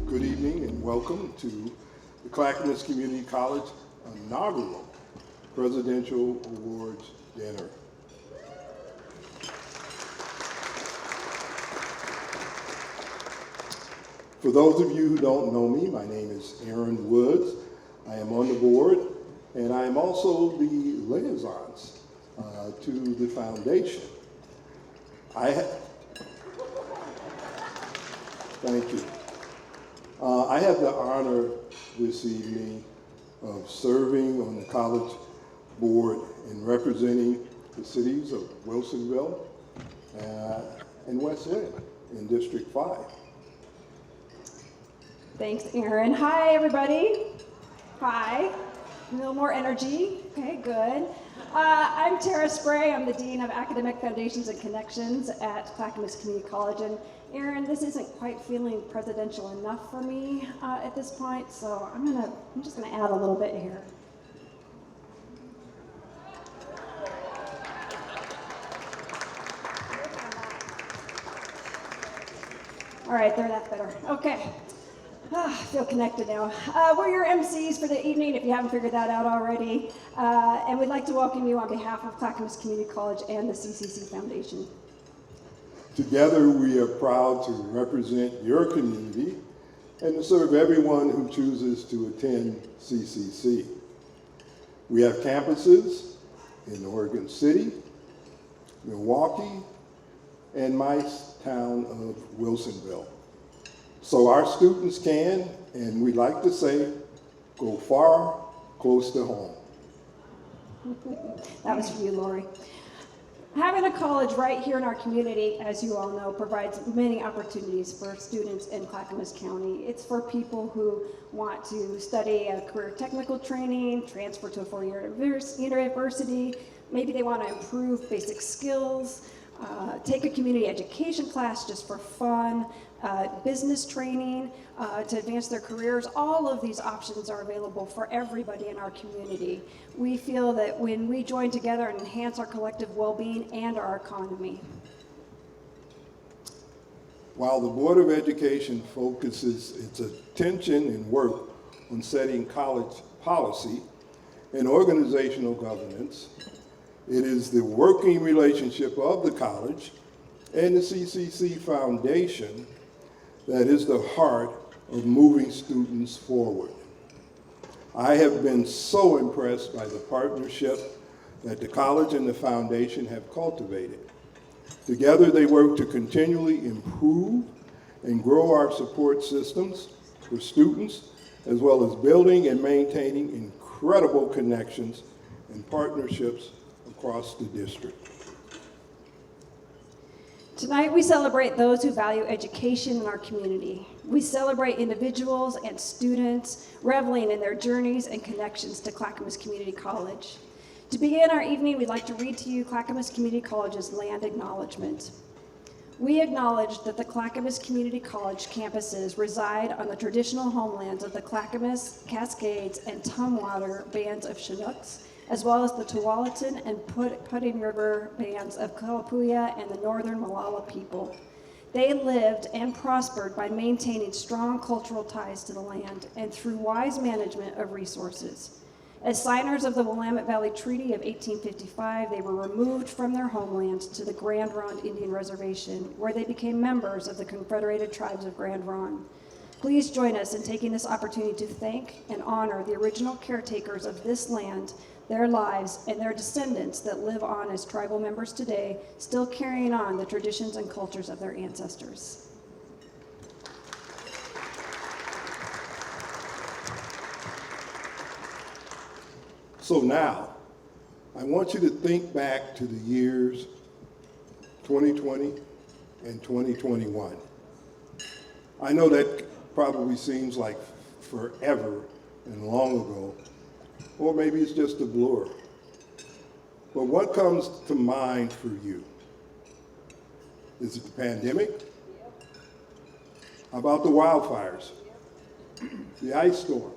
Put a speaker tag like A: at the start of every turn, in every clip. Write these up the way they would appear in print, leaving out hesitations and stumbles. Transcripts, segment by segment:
A: Good evening and welcome to the Clackamas Community College inaugural Presidential Awards Dinner. For those of you who don't know me, my name is Aaron Woods. I am on the board and I am also the liaisons to the foundation. Thank you. I have the honor this evening of serving on the college board and representing the cities of Wilsonville and West End in District 5.
B: Thanks, Aaron. Hi, everybody. Hi. A little more energy. Okay, good. I'm Tara Spray. I'm the Dean of Academic Foundations and Connections at Clackamas Community College. And Aaron, this isn't quite feeling presidential enough for me at this point, so I'm just gonna add a little bit here. All right, there, that's better. Okay. I feel connected now. We're your MCs for the evening, if you haven't figured that out already. And we'd like to welcome you on behalf of Clackamas Community College and the CCC Foundation.
A: Together, we are proud to represent your community and to serve everyone who chooses to attend CCC. We have campuses in Oregon City, Milwaukee, and my town of Wilsonville. So our students can, and we like to say, go far, close to home.
B: That was for you, Lori. Having a college right here in our community, as you all know, provides many opportunities for students in Clackamas County. It's for people who want to study a career technical training, transfer to a four-year university, maybe they want to improve basic skills, take a community education class just for fun, business training to advance their careers. All of these options are available for everybody in our community. We feel that when we join together and enhance our collective well-being and our economy.
A: While the Board of Education focuses its attention and work on setting college policy and organizational governance, it is the working relationship of the college and the CCC Foundation that is the heart of moving students forward. I have been so impressed by the partnership that the college and the foundation have cultivated. Together, they work to continually improve and grow our support systems for students, as well as building and maintaining incredible connections and partnerships across the district.
B: Tonight we celebrate those who value education in our community. We celebrate individuals and students reveling in their journeys and connections to Clackamas Community College. To begin our evening, we'd like to read to you Clackamas Community College's land acknowledgement. We acknowledge that the Clackamas Community College campuses reside on the traditional homelands of the Clackamas, Cascades, and Tumwater bands of Chinooks, as well as the Tualatin and Pudding River bands of Kalapuya and the Northern Molalla people. They lived and prospered by maintaining strong cultural ties to the land and through wise management of resources. As signers of the Willamette Valley Treaty of 1855, they were removed from their homeland to the Grand Ronde Indian Reservation, where they became members of the Confederated Tribes of Grand Ronde. Please join us in taking this opportunity to thank and honor the original caretakers of this land, their lives, and their descendants that live on as tribal members today, still carrying on the traditions and cultures of their ancestors.
A: So now, I want you to think back to the years 2020 and 2021. I know that probably seems like forever and long ago, or maybe it's just a blur. But what comes to mind for you? Is it the pandemic? How about the wildfires? The ice storm?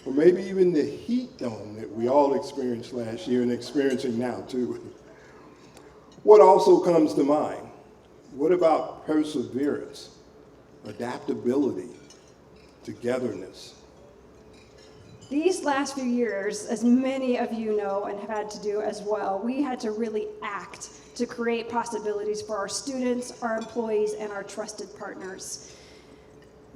A: or maybe even the heat dome that we all experienced last year and experiencing now too. What also comes to mind? What about perseverance, adaptability, togetherness?
B: These last few years, as many of you know and have had to do as well, we had to really act to create possibilities for our students, our employees, and our trusted partners.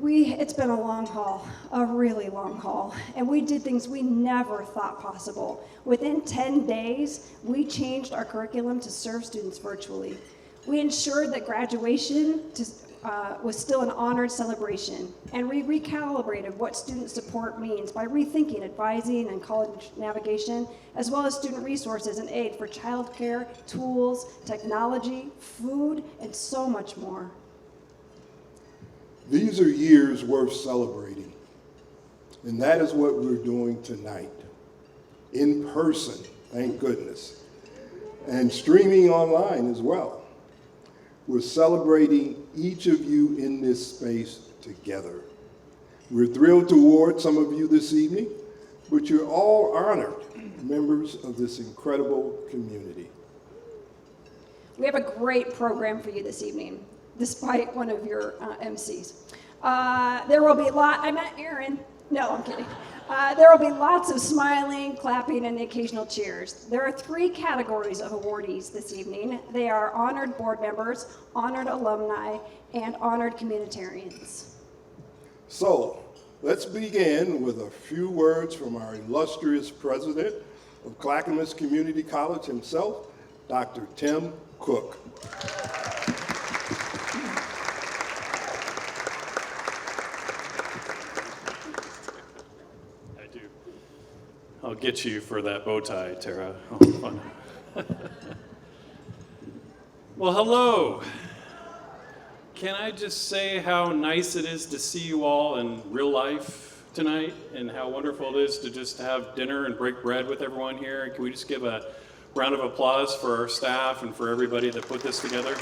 B: It's been a long haul, a really long haul, and we did things we never thought possible. Within 10 days, we changed our curriculum to serve students virtually. We ensured that graduation was still an honored celebration, and we recalibrated what student support means by rethinking advising and college navigation, as well as student resources and aid for childcare, tools, technology, food, and so much more.
A: These are years worth celebrating, and that is what we're doing tonight, in person, thank goodness, and streaming online as well. We're celebrating each of you in this space together. We're thrilled to award some of you this evening, but you're all honored members of this incredible community.
B: We have a great program for you this evening, despite one of your MCs. There will be I met Aaron. No, I'm kidding. There will be lots of smiling, clapping, and occasional cheers. There are 3 categories of awardees this evening. They are honored board members, honored alumni, and honored communitarians.
A: So, let's begin with a few words from our illustrious president of Clackamas Community College himself, Dr. Tim Cook.
C: I'll get you for that bow tie, Tara. Oh, fun. Well, hello. Can I just say how nice it is to see you all in real life tonight, and how wonderful it is to just have dinner and break bread with everyone here? And can we just give a round of applause for our staff and for everybody that put this together?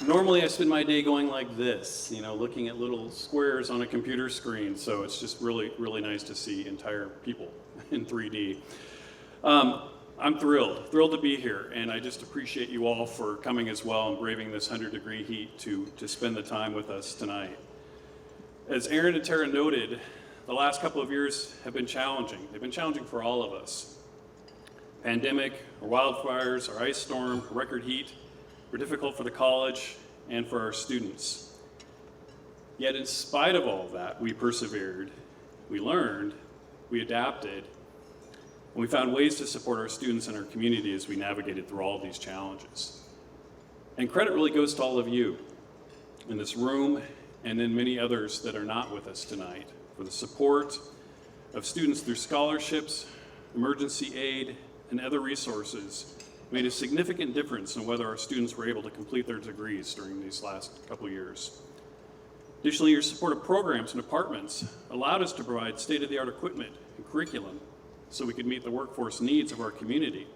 C: Normally I spend my day going like this, looking at little squares on a computer screen, so it's just really, really nice to see entire people in 3D. I'm thrilled to be here, and I just appreciate you all for coming as well and braving this 100-degree heat to spend the time with us tonight. As Aaron and Tara noted, the last couple of years have been challenging. They've been challenging for all of us. Pandemic, our wildfires, our ice storm, record heat, were difficult for the college and for our students. Yet in spite of all of that, we persevered, we learned, we adapted, and we found ways to support our students and our community as we navigated through all of these challenges. And credit really goes to all of you in this room and in many others that are not with us tonight for the support of students through scholarships, emergency aid, and other resources made a significant difference in whether our students were able to complete their degrees during these last couple years. Additionally, your support of programs and departments allowed us to provide state-of-the-art equipment and curriculum so we could meet the workforce needs of our community.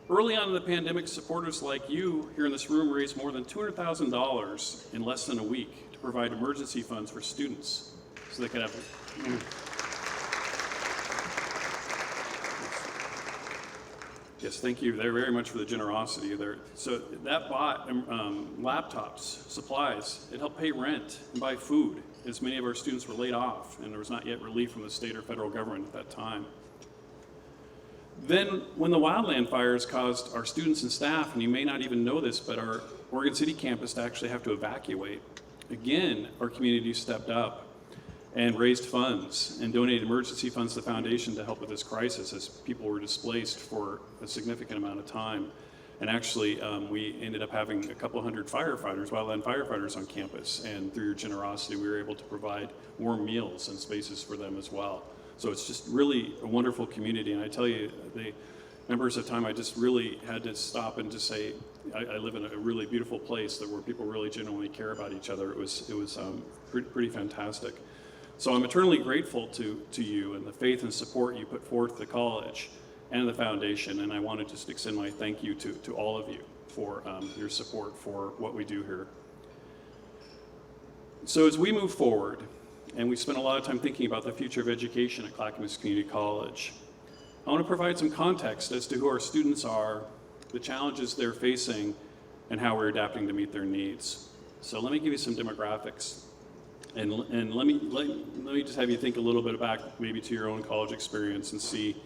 C: Early on in the pandemic, supporters like you here in this room raised more than $200,000 in less than a week to provide emergency funds for students so they could have. Yes, thank you very much for the generosity there. So that bought laptops, supplies. It helped pay rent and buy food, as many of our students were laid off, and there was not yet relief from the state or federal government at that time. Then, when the wildland fires caused our students and staff, and you may not even know this, but our Oregon City campus to actually have to evacuate, again, our community stepped up and raised funds and donated emergency funds to the foundation to help with this crisis as people were displaced for a significant amount of time. And actually, we ended up having a couple hundred firefighters, wildland firefighters on campus, and through your generosity, we were able to provide warm meals and spaces for them as well. So it's just really a wonderful community, and I tell you, the members of time, I just really had to stop and just say, I live in a really beautiful place where people really genuinely care about each other. It was pretty fantastic. So I'm eternally grateful to you and the faith and support you put forth the college and the foundation, and I want to just extend my thank you to all of you for your support for what we do here. So as we move forward, and we spend a lot of time thinking about the future of education at Clackamas Community College, I want to provide some context as to who our students are, the challenges they're facing, and how we're adapting to meet their needs. So let me give you some demographics. And let me just have you think a little bit back maybe to your own college experience and see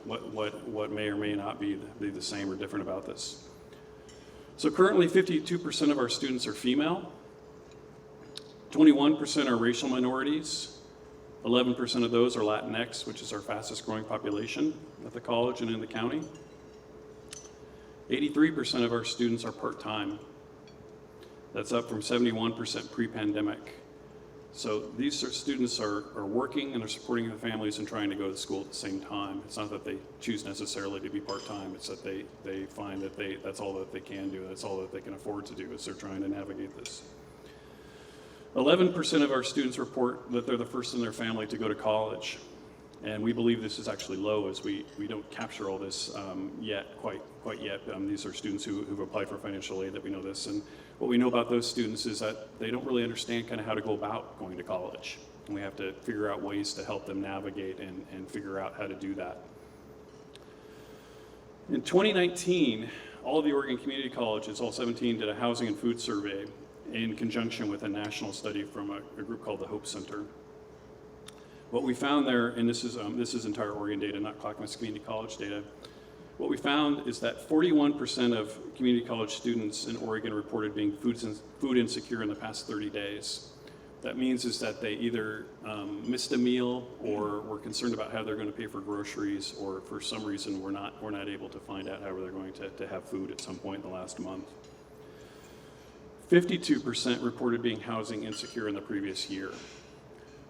C: what may or may not be the same or different about this. So currently 52% of our students are female, 21% are racial minorities, 11% of those are Latinx, which is our fastest growing population at the college and in the county. 83% of our students are part-time. That's up from 71% pre-pandemic. So these students are working and they're supporting their families and trying to go to school at the same time. It's not that they choose necessarily to be part-time, it's that they find that that's all that they can do, that's all that they can afford to do as they're trying to navigate this. 11% of our students report that they're the first in their family to go to college. And we believe this is actually low as we don't capture all this quite yet. These are students who've applied for financial aid that we know this. And what we know about those students is that they don't really understand kind of how to go about going to college. And we have to figure out ways to help them navigate and figure out how to do that. In 2019, all of the Oregon Community Colleges, all 17, did a housing and food survey in conjunction with a national study from a group called the Hope Center. What we found there, and this is entire Oregon data, not Clackamas Community College data, what we found is that 41% of community college students in Oregon reported being food insecure in the past 30 days. That means is that they either missed a meal or were concerned about how they're going to pay for groceries, or for some reason were not able to find out how they're going to have food at some point in the last month. 52% reported being housing insecure in the previous year.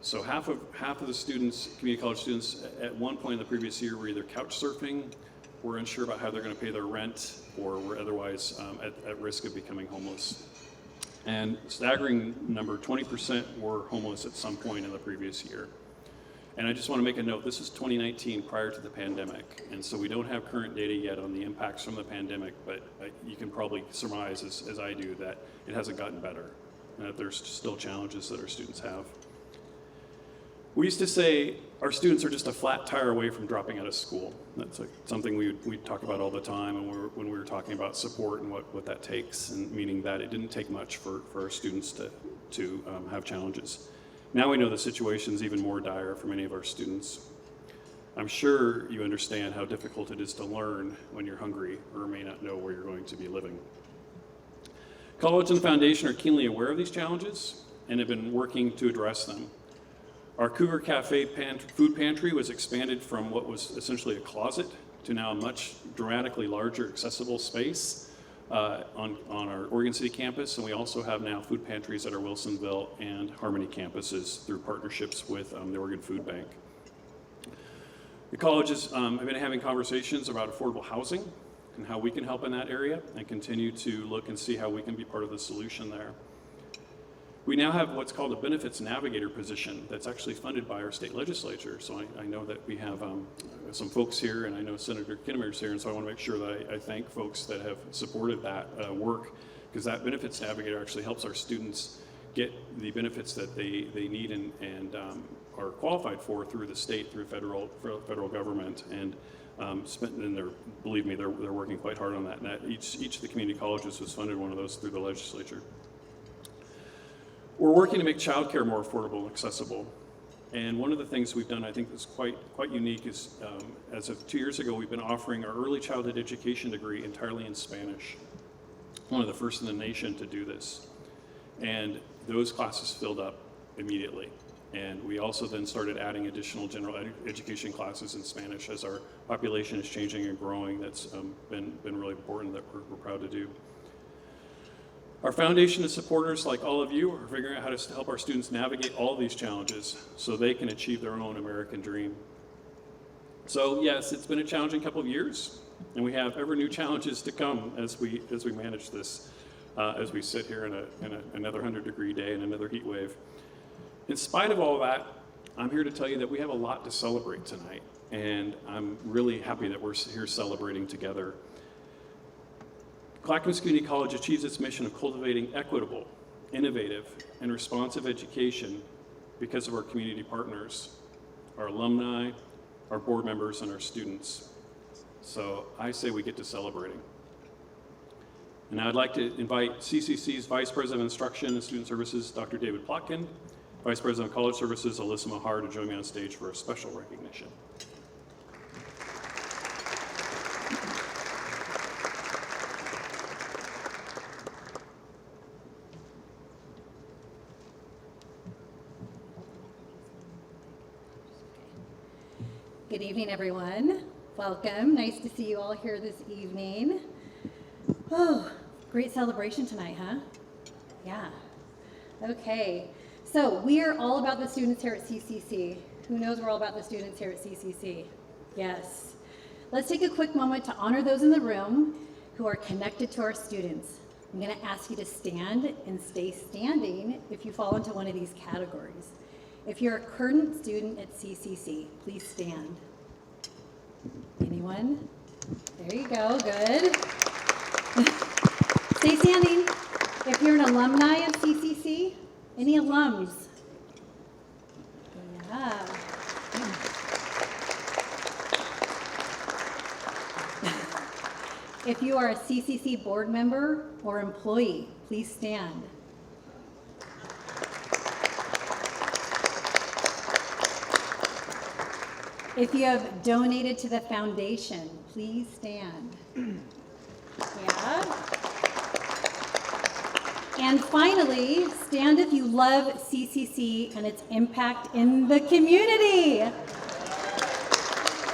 C: So half of the students, community college students, at one point in the previous year were either couch surfing, were unsure about how they're going to pay their rent, or were otherwise at risk of becoming homeless. And staggering number, 20% were homeless at some point in the previous year. And I just want to make a note, this is 2019 prior to the pandemic. And so we don't have current data yet on the impacts from the pandemic, but you can probably surmise, as I do, that it hasn't gotten better, and that there's still challenges that our students have. We used to say our students are just a flat tire away from dropping out of school. That's something we talk about all the time, and when we were talking about support and what that takes, and meaning that it didn't take much for our students to have challenges. Now we know the situation's even more dire for many of our students. I'm sure you understand how difficult it is to learn when you're hungry or may not know where you're going to be living. College and the Foundation are keenly aware of these challenges and have been working to address them. Our Cougar Cafe food pantry was expanded from what was essentially a closet to now a much dramatically larger accessible space on our Oregon City campus, and we also have now food pantries at our Wilsonville and Harmony campuses through partnerships with the Oregon Food Bank. The colleges have been having conversations about affordable housing and how we can help in that area, and continue to look and see how we can be part of the solution there. We now have what's called a benefits navigator position that's actually funded by our state legislature. So I know that we have some folks here, and I know Senator Kinnemer's here, and so I want to make sure that I thank folks that have supported that work, because that benefits navigator actually helps our students get the benefits that they need and are qualified for through the state, through federal government, and believe me, they're working quite hard on that. And each of the community colleges was funded one of those through the legislature. We're working to make childcare more affordable and accessible. And one of the things we've done, I think that's quite unique, is as of 2 years ago, we've been offering our early childhood education degree entirely in Spanish. One of the first in the nation to do this. And those classes filled up immediately. And we also then started adding additional general education classes in Spanish as our population is changing and growing. That's been really important, that we're proud to do. Our foundation of supporters, like all of you, are figuring out how to help our students navigate all these challenges so they can achieve their own American dream. So yes, it's been a challenging couple of years, and we have ever new challenges to come as we manage this, as we sit here in another 100-degree day and another heat wave. In spite of all that, I'm here to tell you that we have a lot to celebrate tonight, and I'm really happy that we're here celebrating together. Clackamas Community College achieves its mission of cultivating equitable innovative, and responsive education because of our community partners, our alumni, our board members, and our students. So I say we get to celebrating. And now I'd like to invite CCC's Vice President of Instruction and Student Services, Dr. David Plotkin, Vice President of College Services, Alyssa Mahar, to join me on stage for a special recognition.
D: Good evening, everyone. Welcome. Nice to see you all here this evening. Oh, great celebration tonight, huh? Yeah. Okay. So we are all about the students here at CCC. Who knows we're all about the students here at CCC? Yes. Let's take a quick moment to honor those in the room who are connected to our students. I'm going to ask you to stand and stay standing if you fall into one of these categories. If you're a current student at CCC, please stand. Anyone? There you go, good. Stay standing. If you're an alumni of CCC, any alums? Yeah. If you are a CCC board member or employee, please stand. If you have donated to the foundation, please stand. Yeah. And finally, stand if you love CCC and its impact in the community.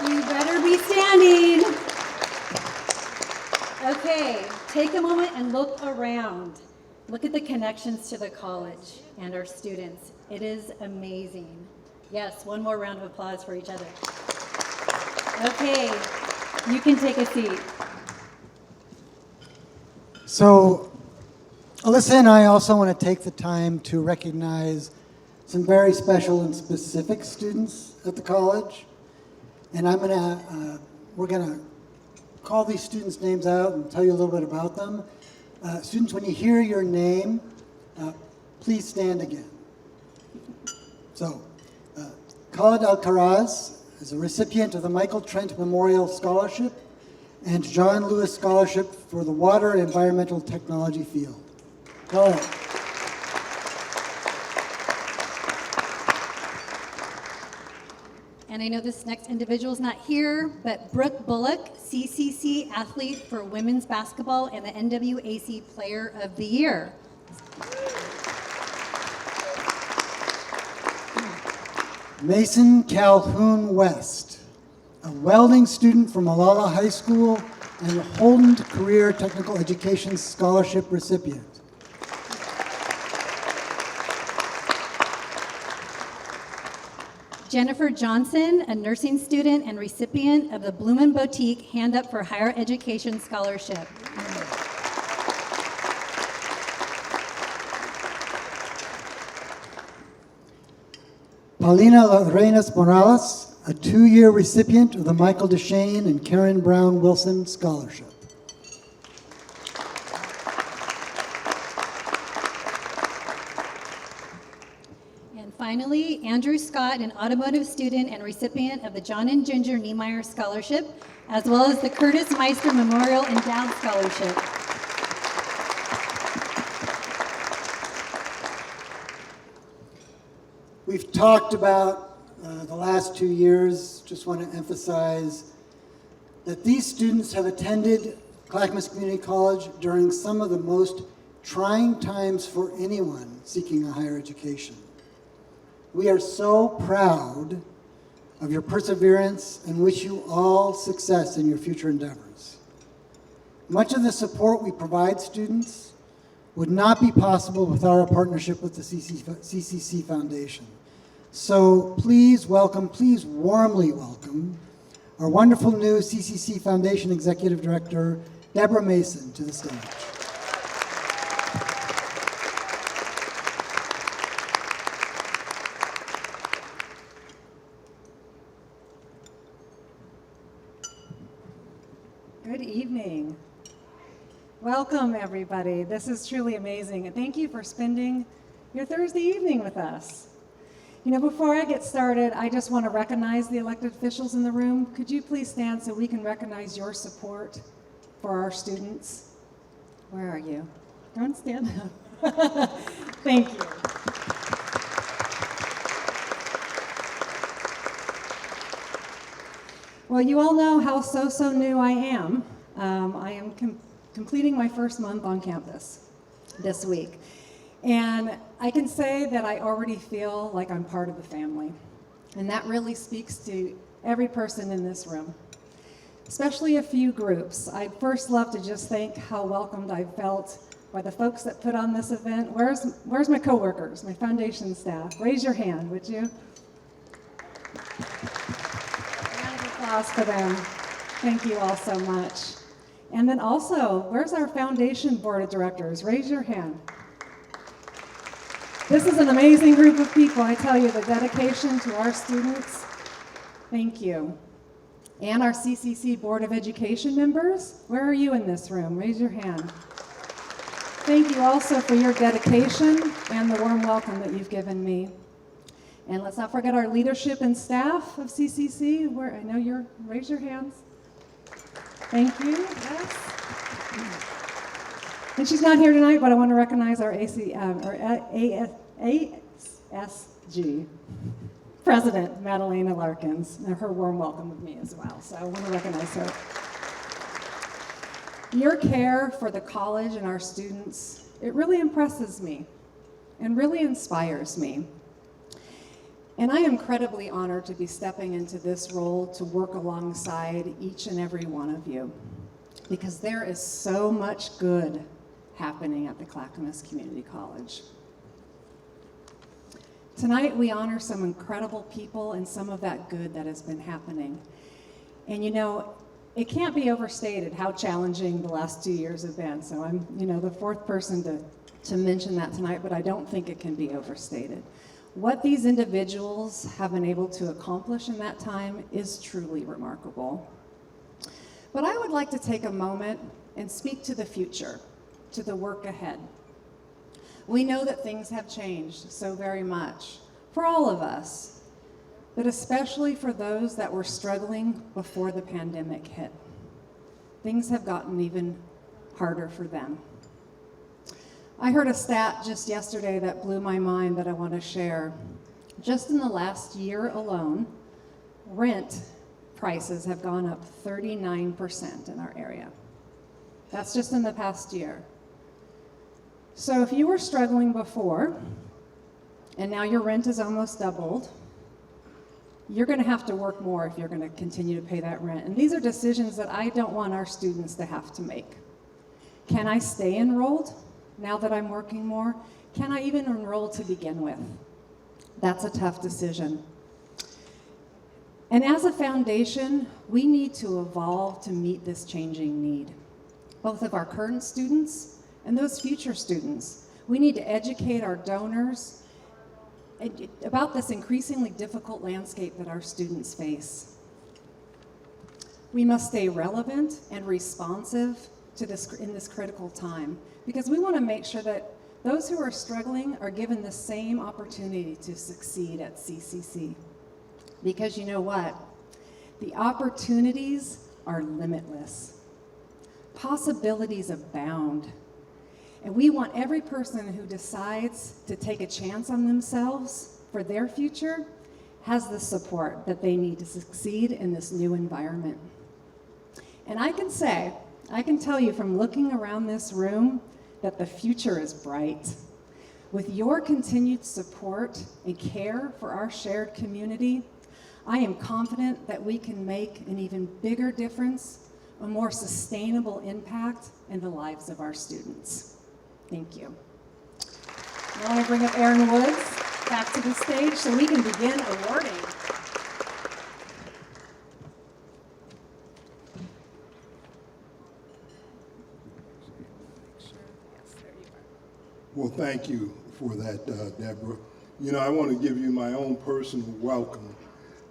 D: You better be standing. Okay, take a moment and look around. Look at the connections to the college and our students. It is amazing. Yes, one more round of applause for each other. Okay, you can take a seat.
E: So, Alyssa and I also want to take the time to recognize some very special and specific students at the college. And we're gonna call these students' names out and tell you a little bit about them. Students, when you hear your name, please stand again. So, Khalid Alcaraz is a recipient of the Michael Trent Memorial Scholarship and John Lewis Scholarship for the Water and Environmental Technology field. Khalid.
D: And I know this next individual is not here, but Brooke Bullock, CCC Athlete for Women's Basketball and the NWAC Player of the Year.
E: Mason Calhoun West, a welding student from Malala High School and the Holden Career Technical Education Scholarship recipient.
D: Jennifer Johnson, a nursing student and recipient of the Blumen Boutique Hand Up for Higher Education Scholarship.
E: Paulina Arenas Morales, a 2-year recipient of the Michael DeShane and Karen Brown Wilson Scholarship.
D: And finally, Andrew Scott, an automotive student and recipient of the John and Ginger Niemeyer Scholarship, as well as the Curtis Meister Memorial Endowed Scholarship.
E: We've talked about the last 2 years. Just want to emphasize that these students have attended Clackamas Community College during some of the most trying times for anyone seeking a higher education. We are so proud of your perseverance and wish you all success in your future endeavors. Much of the support we provide students would not be possible without our partnership with the CCC Foundation. So please warmly welcome our wonderful new CCC Foundation Executive Director, Deborah Mason, to the stage.
F: Good evening. Welcome, everybody. This is truly amazing. And thank you for spending your Thursday evening with us. You know, before I get started, I just want to recognize the elected officials in the room. Could you please stand so we can recognize your support for our students? Where are you? Don't stand up. Thank you. Well, you all know how so new I am. I am completing my first month on campus this week. And I can say that I already feel like I'm part of the family. And that really speaks to every person in this room, especially a few groups. I'd first love to just thank how welcomed I felt by the folks that put on this event. Where's my coworkers, my foundation staff? Raise your hand, would you? Round of applause for them. Thank you all so much. And then also, where's our foundation board of directors? Raise your hand. This is an amazing group of people, I tell you, the dedication to our students. Thank you. And our CCC Board of Education members, where are you in this room? Raise your hand. Thank you also for your dedication and the warm welcome that you've given me. And let's not forget our leadership and staff of CCC, where I know you're, raise your hands. Thank you, yes. And she's not here tonight, but I want to recognize our ASG President, Madalena Larkins, and her warm welcome of me as well. So I want to recognize her. Your care for the college and our students, it really impresses me and really inspires me. And I am incredibly honored to be stepping into this role to work alongside each and every one of you, because there is so much good happening at the Clackamas Community College. Tonight we honor some incredible people and some of that good that has been happening. And you know, it can't be overstated how challenging the last 2 years have been. So I'm, you know, the fourth person to mention that tonight, but I don't think it can be overstated. What these individuals have been able to accomplish in that time is truly remarkable. But I would like to take a moment and speak to the future, to the work ahead. We know that things have changed so very much for all of us, but especially for those that were struggling before the pandemic hit. Things have gotten even harder for them. I heard a stat just yesterday that blew my mind that I want to share. Just in the last year alone, rent prices have gone up 39% in our area. That's just in the past year. So if you were struggling before, and now your rent is almost doubled, you're going to have to work more if you're going to continue to pay that rent. And these are decisions that I don't want our students to have to make. Can I stay enrolled now that I'm working more? Can I even enroll to begin with? That's a tough decision. And as a foundation, we need to evolve to meet this changing need, both of our current students and those future students. We need to educate our donors about this increasingly difficult landscape that our students face. We must stay relevant and responsive to this in this critical time, because we want to make sure that those who are struggling are given the same opportunity to succeed at CCC. Because you know what? The opportunities are limitless. Possibilities abound. And we want every person who decides to take a chance on themselves for their future has the support that they need to succeed in this new environment. And I can tell you from looking around this room that the future is bright. With your continued support and care for our shared community, I am confident that we can make an even bigger difference, a more sustainable impact in the lives of our students. Thank you. Now I bring up Erin Woods back to the stage so we can begin awarding.
A: Well, thank you for that, Deborah. You know, I want to give you my own personal welcome,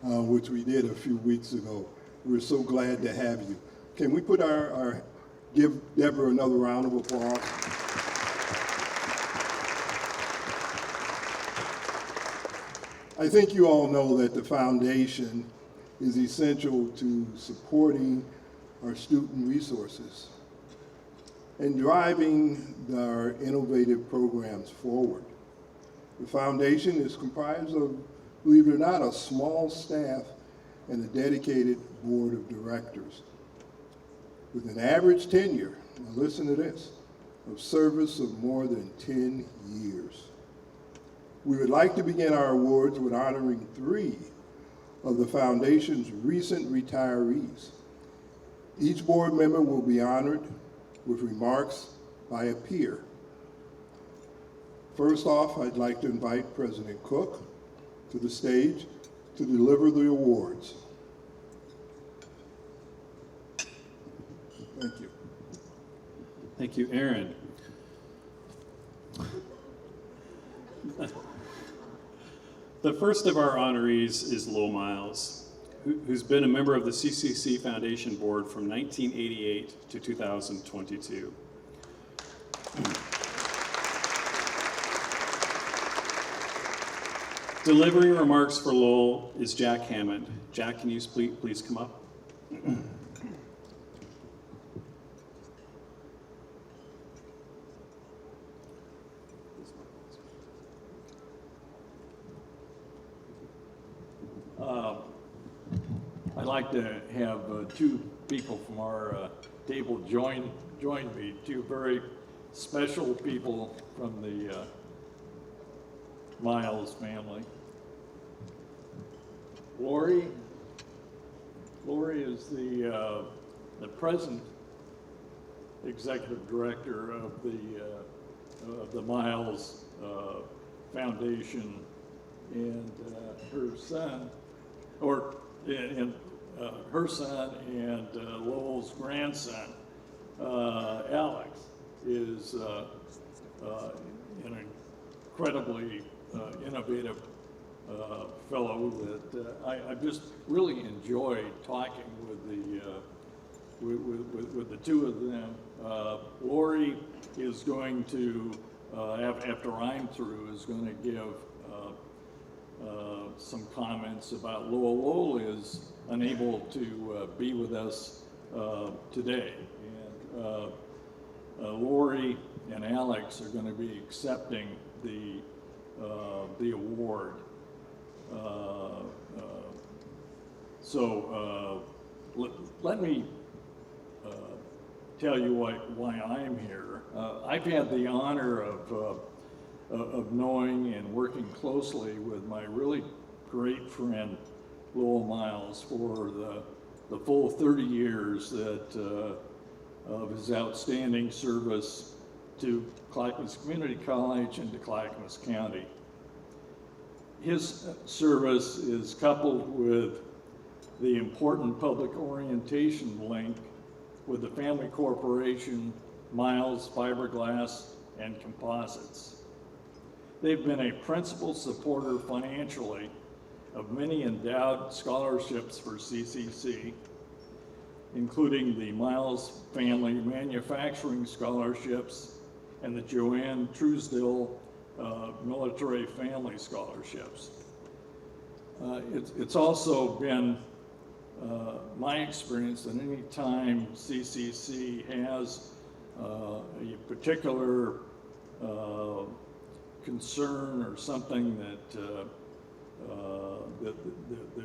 A: which we did a few weeks ago. We're so glad to have you. Can we put our give Deborah another round of applause. I think you all know that the foundation is essential to supporting our student resources and driving our innovative programs forward. The foundation is comprised of, believe it or not, a small staff and a dedicated board of directors with an average tenure, now listen to this, of service of more than 10 years. We would like to begin our awards with honoring 3 of the foundation's recent retirees. Each board member will be honored with remarks by a peer. First off, I'd like to invite President Cook to the stage to deliver the awards. Thank you.
C: Thank you, Aaron. The first of our honorees is Lowell Miles, who's been a member of the CCC Foundation Board from 1988 to 2022. Delivering remarks for Lowell is Jack Hammond. Jack, can you please come up?
G: I'd like to have 2 people from our table join me, 2 very special people from the Miles family. Lori is the present executive director of the Miles Foundation, and her son, her son and Lowell's grandson, Alex, is an incredibly innovative fellow that I just really enjoyed talking with the 2 of them. Lori is going to, after I'm through, is going to give some comments about Lowell. Lowell is unable to be with us today, and Lori and Alex are going to be accepting the award. Let me tell you why I'm here. I've had the honor of knowing and working closely with my really great friend Lowell Miles for the full 30 years of his outstanding service to Clackamas Community College and to Clackamas County. His service is coupled with the important public orientation link with the family corporation, Miles Fiberglass and Composites. They've been a principal supporter financially of many endowed scholarships for CCC, including the Miles Family Manufacturing Scholarships and the Joanne Truesdell Military Family Scholarships. It's also been my experience that any time CCC has a particular concern or something that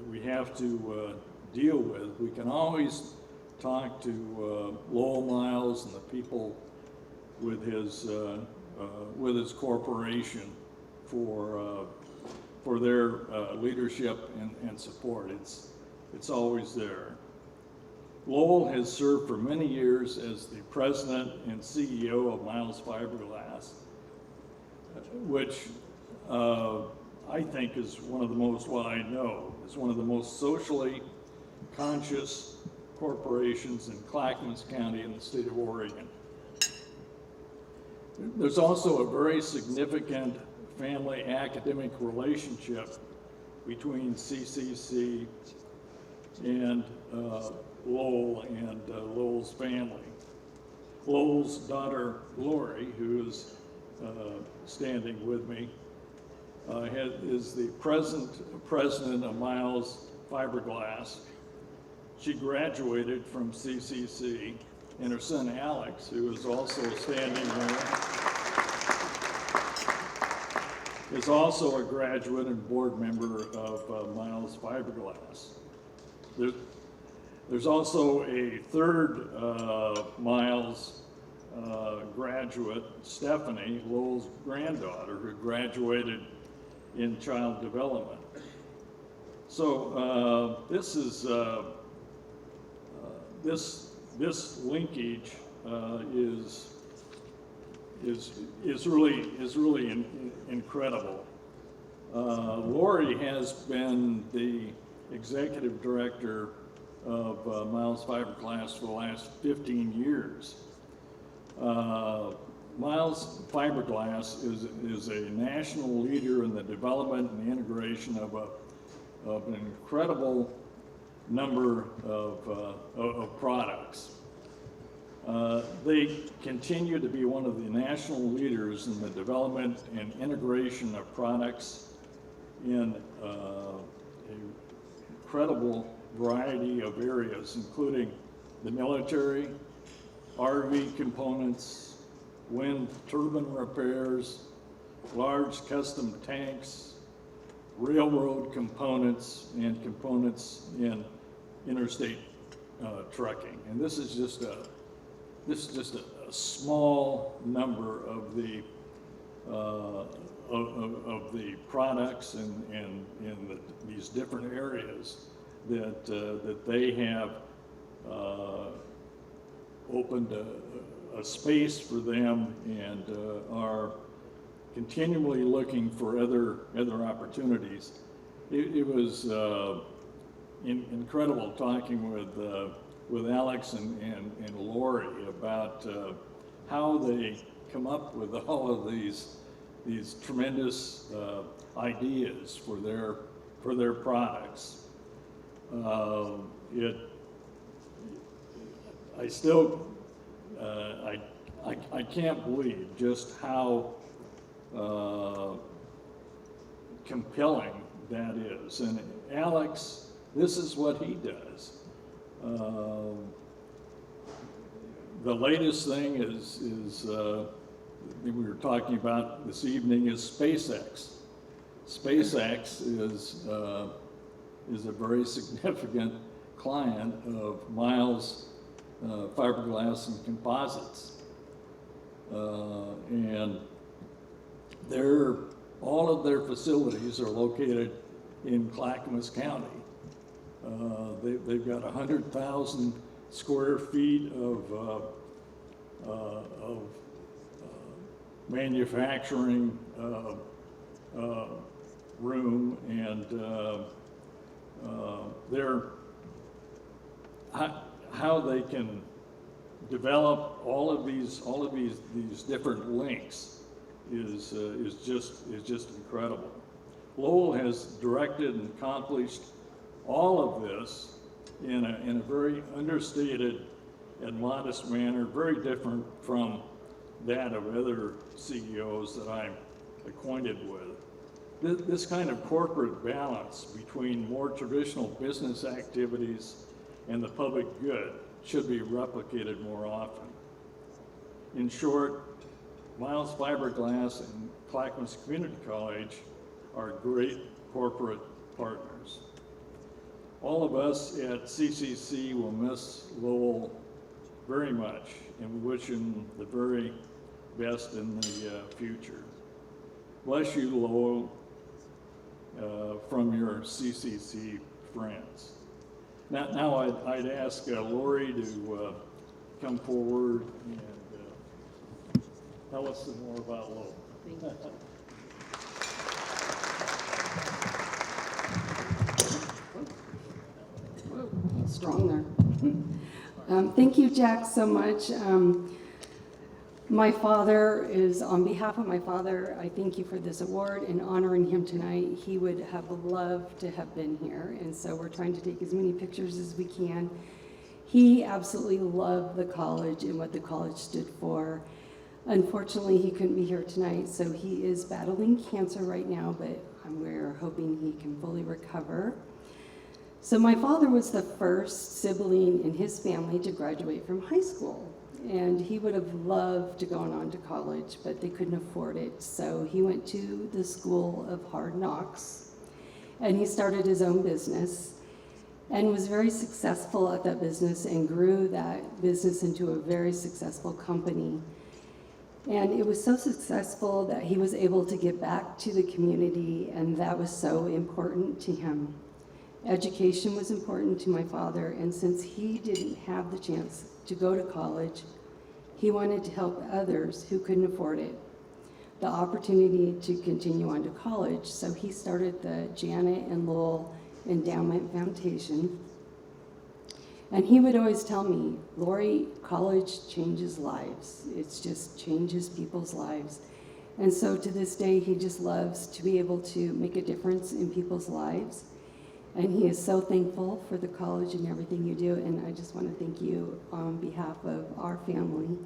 G: we have to deal with, we can always talk to Lowell Miles and the people with his corporation for their leadership and support. It's always there. Lowell has served for many years as the president and CEO of Miles Fiberglass, which I think is one of the most, well, I know, is one of the most socially conscious corporations in Clackamas County in the state of Oregon. There's also a very significant family academic relationship between CCC and Lowell and Lowell's family. Lowell's daughter, Lori, who is standing with me, is the president of Miles Fiberglass. She graduated from CCC, and her son Alex, who is also standing there, is also a graduate and board member of Miles Fiberglass. There's also a third Miles graduate, Stephanie, Lowell's granddaughter, who graduated in child development. So this is this linkage is really incredible. Lori has been the executive director of Miles Fiberglass for the last 15 years. Miles Fiberglass is a national leader in the development and the integration of an incredible number of products. They continue to be one of the national leaders in the development and integration of products in an incredible variety of areas, including the military, RV components, wind turbine repairs, large custom tanks, railroad components, and components in interstate trucking. And this is just a small number of the products and these different areas that they have opened a space for them and are continually looking for other opportunities. It was incredible talking with Alex and Lori about how they come up with all of these tremendous ideas for their products. I can't believe just how compelling that is. And Alex, this is what he does. The latest thing is we were talking about this evening is SpaceX. SpaceX is a very significant client of Miles Fiberglass and Composites. And all of their facilities are located in Clackamas County. They've got 100,000 square feet of manufacturing room, and how they can develop all of these different links is just incredible. Lowell has directed and accomplished all of this in a very understated and modest manner, very different from that of other CEOs that I'm acquainted with. This kind of corporate balance between more traditional business activities and the public good should be replicated more often. In short, Miles Fiberglass and Clackamas Community College are great corporate partners. All of us at CCC will miss Lowell very much, and we wish him the very best in the future. Bless you, Lowell, from your CCC friends. Now I'd ask Lori to come forward and tell us some more about Lowell.
H: Strong there. Thank you, Jack, so much. My father is, on behalf of my father, I thank you for this award and honoring him tonight. He would have loved to have been here, and so we're trying to take as many pictures as we can. He absolutely loved the college and what the college stood for. Unfortunately, he couldn't be here tonight, so he is battling cancer right now, but we're hoping he can fully recover. So my father was the first sibling in his family to graduate from high school, and he would have loved to go on to college, but they couldn't afford it. So he went to the School of Hard Knocks, and he started his own business and was very successful at that business and grew that business into a very successful company. And it was so successful that he was able to give back to the community, and that was so important to him. Education was important to my father, and since he didn't have the chance to go to college, he wanted to help others who couldn't afford it the opportunity to continue on to college. So he started the Janet and Lowell Endowment Foundation. And he would always tell me, Lori, college changes lives. It just changes people's lives. And so to this day, he just loves to be able to make a difference in people's lives. And he is so thankful for the college and everything you do. And I just want to thank you on behalf of our family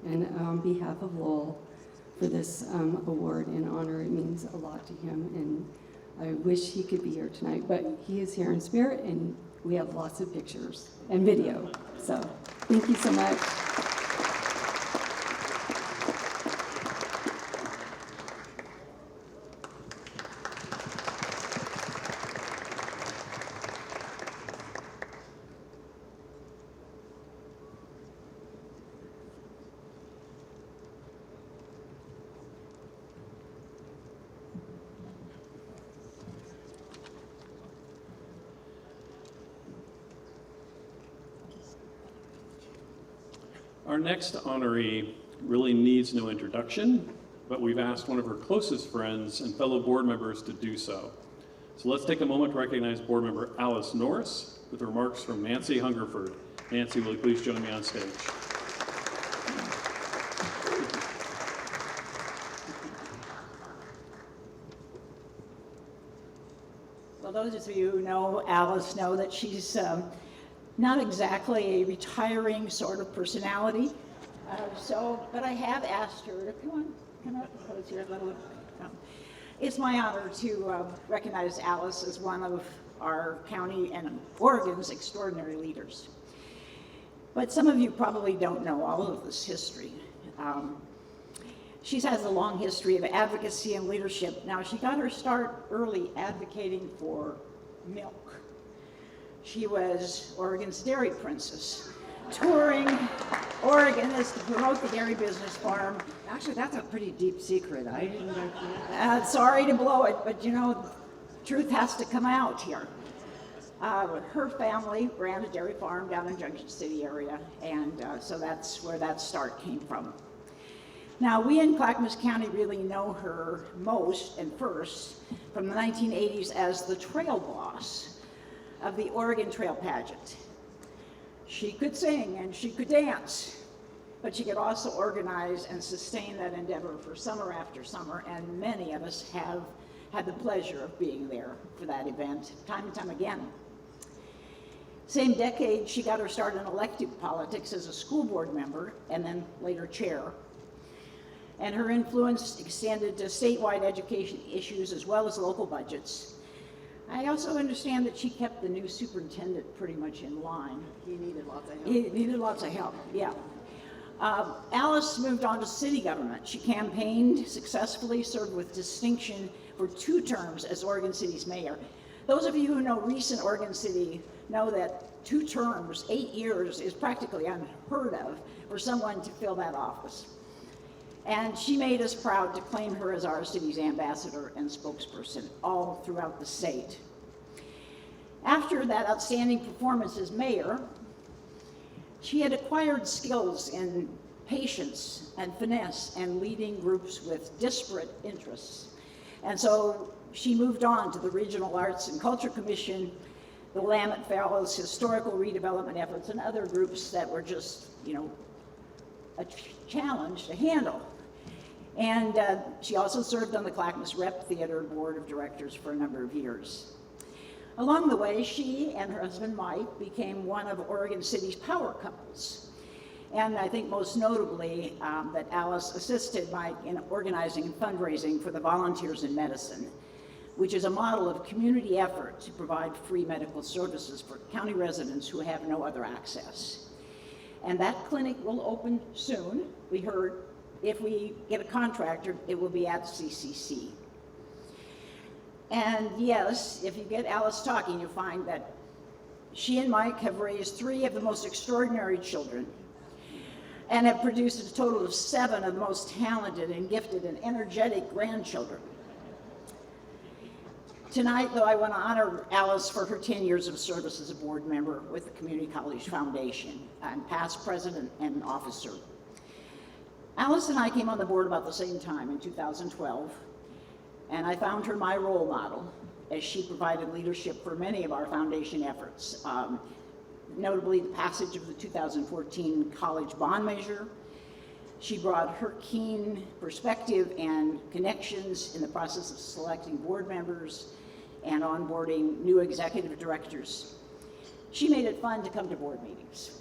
H: and on behalf of Lowell for this award and honor. It means a lot to him. And I wish he could be here tonight, but he is here in spirit, and we have lots of pictures and video. So thank you so much.
C: Our next honoree really needs no introduction, but we've asked one of her closest friends and fellow board members to do so. So let's take a moment to recognize board member Alice Norris with remarks from Nancy Hungerford. Nancy, will you please join me on stage?
I: Well, those of you who know Alice know that she's not exactly a retiring sort of personality. But I have asked her to come up close here a little. It's my honor to recognize Alice as one of our county and Oregon's extraordinary leaders. But some of you probably don't know all of this history. She has a long history of advocacy and leadership. Now, she got her start early advocating for milk. She was Oregon's dairy princess, touring Oregon as to promote the dairy business farm.
J: Actually, that's a pretty deep secret. I didn't know.
I: Sorry to blow it, but you know, truth has to come out here. Her family ran a dairy farm down in Junction City area, and so that's where that start came from. Now, we in Clackamas County really know her most and first from the 1980s as the trail boss of the Oregon Trail Pageant. She could sing and she could dance, but she could also organize and sustain that endeavor for summer after summer, and many of us have had the pleasure of being there for that event time and time again. Same decade, she got her start in elective politics as a school board member and then later chair. And her influence extended to statewide education issues as well as local budgets. I also understand that she kept the new superintendent pretty much in line.
J: He needed lots of help.
I: He needed lots of help, yeah. Alice moved on to city government. She campaigned successfully, served with distinction for 2 terms as Oregon City's mayor. Those of you who know recent Oregon City know that 2 terms, 8 years, is practically unheard of for someone to fill that office. And she made us proud to claim her as our city's ambassador and spokesperson all throughout the state. After that outstanding performance as mayor, she had acquired skills in patience and finesse and leading groups with disparate interests. And so she moved on to the Regional Arts and Culture Commission, the Willamette Fellows, historical redevelopment efforts, and other groups that were just, you know, a challenge to handle. And she also served on the Clackamas Rep Theater Board of Directors for a number of years. Along the way, she and her husband Mike became one of Oregon City's power couples. And I think most notably that Alice assisted Mike in organizing and fundraising for the Volunteers in Medicine, which is a model of community effort to provide free medical services for county residents who have no other access. And that clinic will open soon. We heard if we get a contractor, it will be at CCC. And yes, if you get Alice talking, you'll find that she and Mike have raised 3 of the most extraordinary children and have produced a total of 7 of the most talented and gifted and energetic grandchildren. Tonight, though, I want to honor Alice for her 10 years of service as a board member with the Community College Foundation, and past president and officer. Alice and I came on the board about the same time in 2012, and I found her my role model as she provided leadership for many of our foundation efforts, notably the passage of the 2014 college bond measure. She brought her keen perspective and connections in the process of selecting board members and onboarding new executive directors. She made it fun to come to board meetings.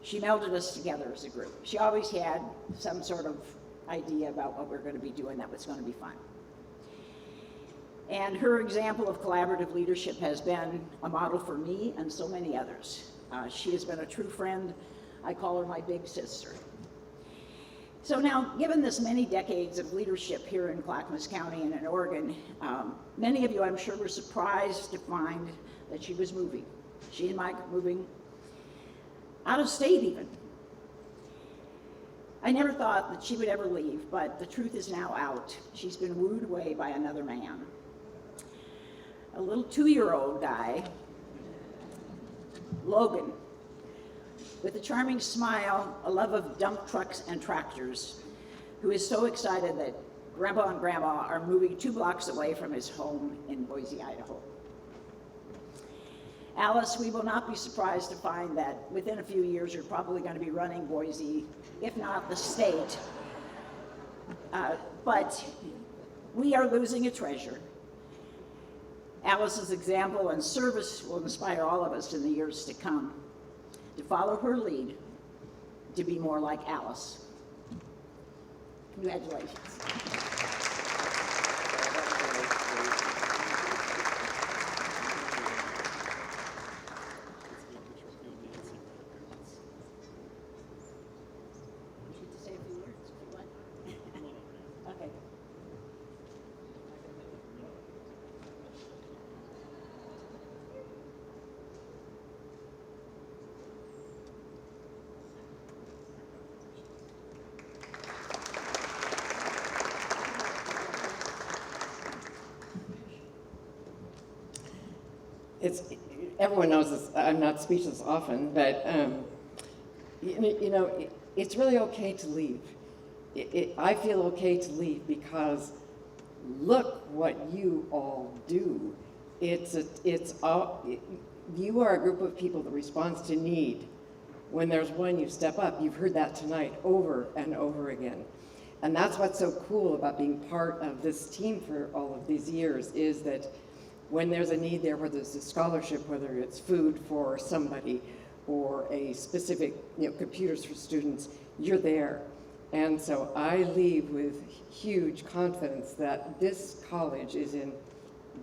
I: She melded us together as a group. She always had some sort of idea about what we're going to be doing that was going to be fun. And her example of collaborative leadership has been a model for me and so many others. She has been a true friend. I call her my big sister. So now, given this many decades of leadership here in Clackamas County and in Oregon, many of you, I'm sure, were surprised to find that she was moving. She and Mike were moving out of state even. I never thought that she would ever leave, but the truth is now out. She's been wooed away by another man. A little 2-year-old guy, Logan, with a charming smile, a love of dump trucks and tractors, who is so excited that Grandpa and Grandma are moving 2 blocks away from his home in Boise, Idaho. Alice, we will not be surprised to find that within a few years you're probably going to be running Boise, if not the state. But we are losing a treasure. Alice's example and service will inspire all of us in the years to come to follow her lead, to be more like Alice. Congratulations. Say a few words if you want. Okay.
J: Everyone knows this, I'm not speechless often, but it's really okay to leave. I feel okay to leave because look what you all do. You are a group of people that responds to need. When there's one, you step up. You've heard that tonight over and over again. And that's what's so cool about being part of this team for all of these years, is that when there's a need there, whether it's a scholarship, whether it's food for somebody, or a specific, computers for students, you're there. And so I leave with huge confidence that this college is in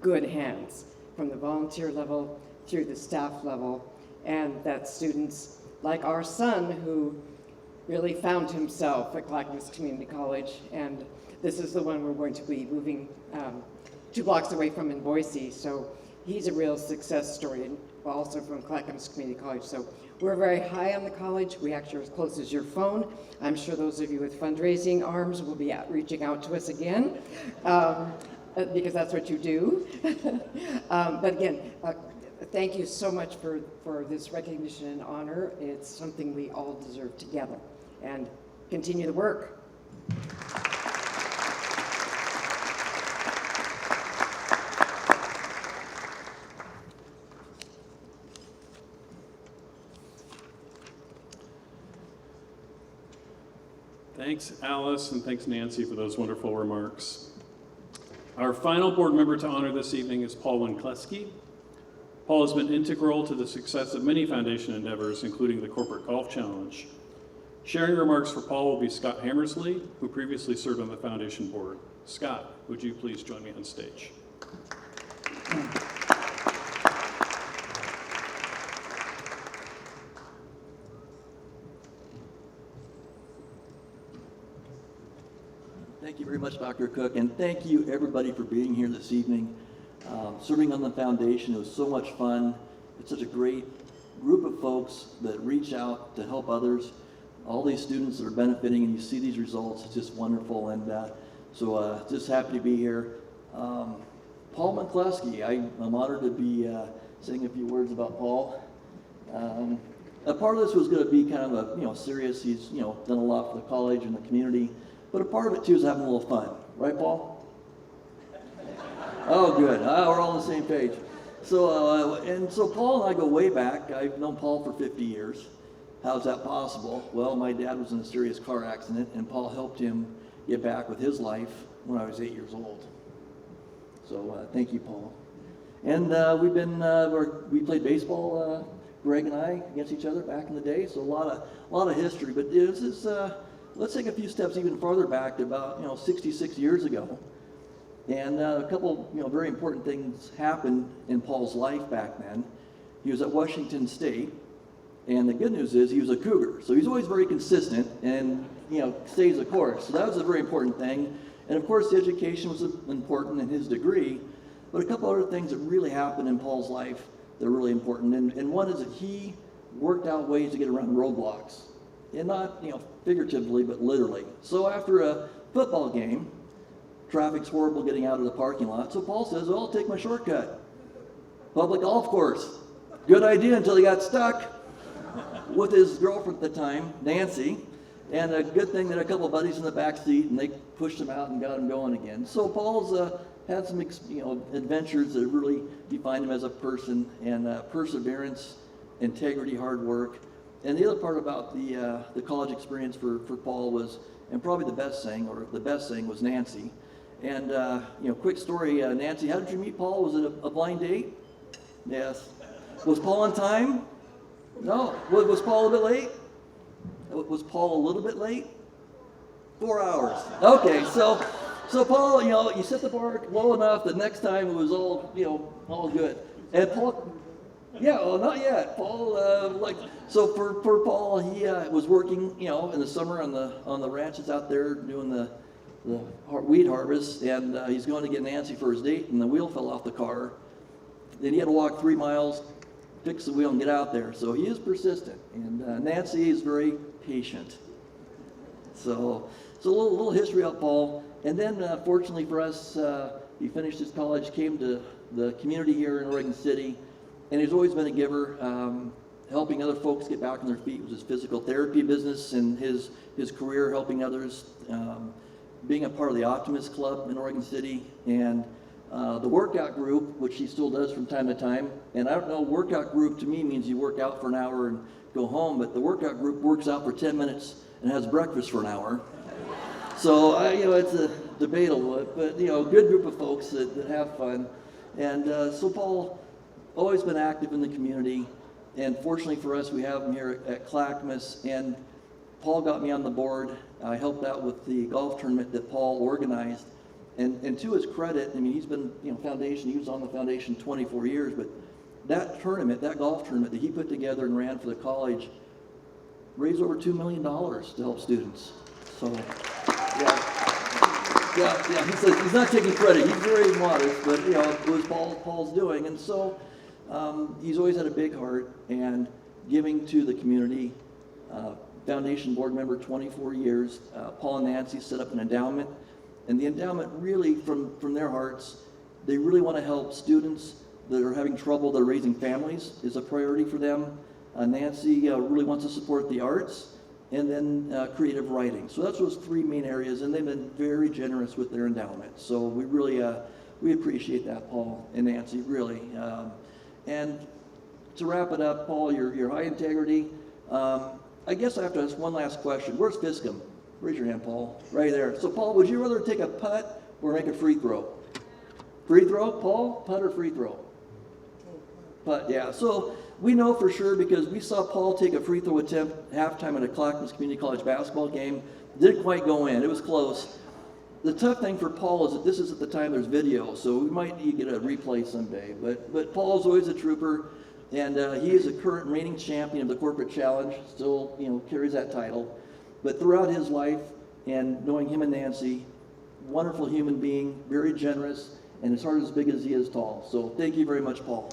J: good hands, from the volunteer level through the staff level, and that students like our son, who really found himself at Clackamas Community College, and this is the one we're going to be moving 2 blocks away from in Boise, so he's a real success story, and also from Clackamas Community College. So we're very high on the college. We actually are as close as your phone. I'm sure those of you with fundraising arms will be reaching out to us again, because that's what you do. But again, thank you so much for this recognition and honor. It's something we all deserve together. And continue the work.
C: Thanks, Alice, and thanks, Nancy, for those wonderful remarks. Our final board member to honor this evening is Paul Winkleski. Paul has been integral to the success of many foundation endeavors, including the Corporate Golf Challenge. Sharing remarks for Paul will be Scott Hammersley, who previously served on the foundation board. Scott, would you please join me on stage?
K: Thank you very much, Dr. Cook, and thank you everybody for being here this evening. Serving on the foundation, it was so much fun. It's such a great group of folks that reach out to help others. All these students that are benefiting, and you see these results, it's just wonderful, and so just happy to be here. Paul McCluskey, I'm honored to be saying a few words about Paul. A part of this was going to be kind of a serious. He's done a lot for the college and the community, but a part of it too is having a little fun, right, Paul? Oh, good. We're all on the same page. So Paul and I go way back. I've known Paul for 50 years. How's that possible? Well, my dad was in a serious car accident, and Paul helped him get back with his life when I was 8 years old. So thank you, Paul. And we played baseball, Greg and I, against each other back in the day. So a lot of history. But this is let's take a few steps even farther back to about 66 years ago. And a couple very important things happened in Paul's life back then. He was at Washington State, and the good news is he was a Cougar. So he's always very consistent and stays the course. So that was a very important thing. And of course the education was important in his degree, but a couple other things that really happened in Paul's life that are really important. And one is that he worked out ways to get around roadblocks. And not figuratively, but literally. So after a football game, traffic's horrible getting out of the parking lot. So Paul says, well, I'll take my shortcut. Public golf course. Good idea until he got stuck with his girlfriend at the time, Nancy. And a good thing that a couple of buddies in the back seat, and they pushed him out and got him going again. So Paul's had some adventures that really defined him as a person, and perseverance, integrity, hard work. And the other part about the college experience for Paul was, and probably the best thing was Nancy. And quick story, Nancy, how did you meet Paul? Was it a blind date? Yes. Was Paul on time? No. Was Paul a bit late? Was Paul a little bit late? 4 hours. Okay, so Paul, you set the bar low enough that next time it was all good. And Paul, not yet. Paul, so for Paul, he was working, in the summer on the ranches out there doing the wheat harvest, and he's going to get Nancy for his date, and the wheel fell off the car. Then he had to walk 3 miles, fix the wheel, and get out there. So he is persistent, and Nancy is very patient. So a little history about Paul, and then fortunately for us, he finished his college, came to the community here in Oregon City, and he's always been a giver. Helping other folks get back on their feet was his physical therapy business, and his career helping others. Being a part of the Optimist Club in Oregon City, and the workout group, which he still does from time to time. And I don't know, workout group to me means you work out for an hour and go home, but the workout group works out for 10 minutes and has breakfast for an hour. So it's a debatable, but good group of folks that have fun. And so Paul always been active in the community, and fortunately for us, we have him here at Clackamas. And Paul got me on the board. I helped out with the golf tournament that Paul organized. And to his credit, he's been, foundation, he was on the foundation 24 years, but that golf tournament that he put together and ran for the college raised over $2 million to help students. So, yeah, he says he's not taking credit. He's very modest, but, it was Paul's doing. And so he's always had a big heart and giving to the community. Foundation board member 24 years. Paul and Nancy set up an endowment, and the endowment really, from their hearts, they really want to help students that are having trouble, that are raising families, is a priority for them. Nancy really wants to support the arts, and then creative writing. So that's those 3 main areas, and they've been very generous with their endowment. So we really, we appreciate that, Paul and Nancy, really. And to wrap it up, Paul, your high integrity. I guess I have to ask one last question. Where's Fiscum? Raise your hand, Paul. Right there. So, Paul, would you rather take a putt or make a free throw? Free throw, Paul? Putt or free throw? But yeah, so we know for sure because we saw Paul take a free throw attempt halftime at a Clackamas Community College basketball game. Didn't quite go in. It was close. The tough thing for Paul is that this is at the time there's video, so we might need to get a replay someday. But Paul's always a trooper, and he is a current reigning champion of the Corporate Challenge. Still, carries that title. But throughout his life, and knowing him and Nancy, wonderful human being, very generous, and his heart is as big as he is tall. So thank you very much, Paul.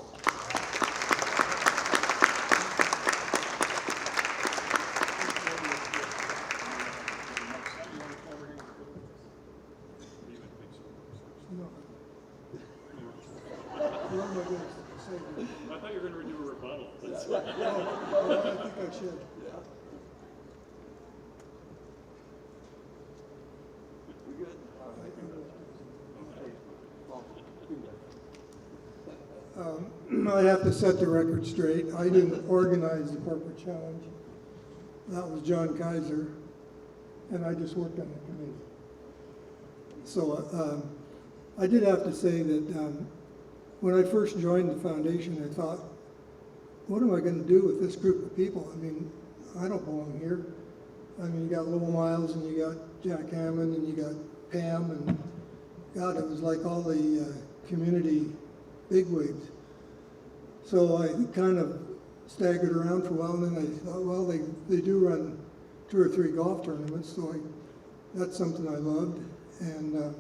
C: I thought you were going to do a rebuttal.
A: I think I should. I have to set the record straight. I didn't organize the corporate challenge. That was John Kaiser, and I just worked on the committee. So I did have to say that when I first joined the foundation, I thought, what am I going to do with this group of people? I mean, I don't belong here. I mean, you got Lowell Miles, and you got Jack Hammond, and you got Pam, and God, it was like all the community bigwigs. So I kind of staggered around for a while, and then I thought, well, they do run 2 or 3 golf tournaments, so that's something I loved, and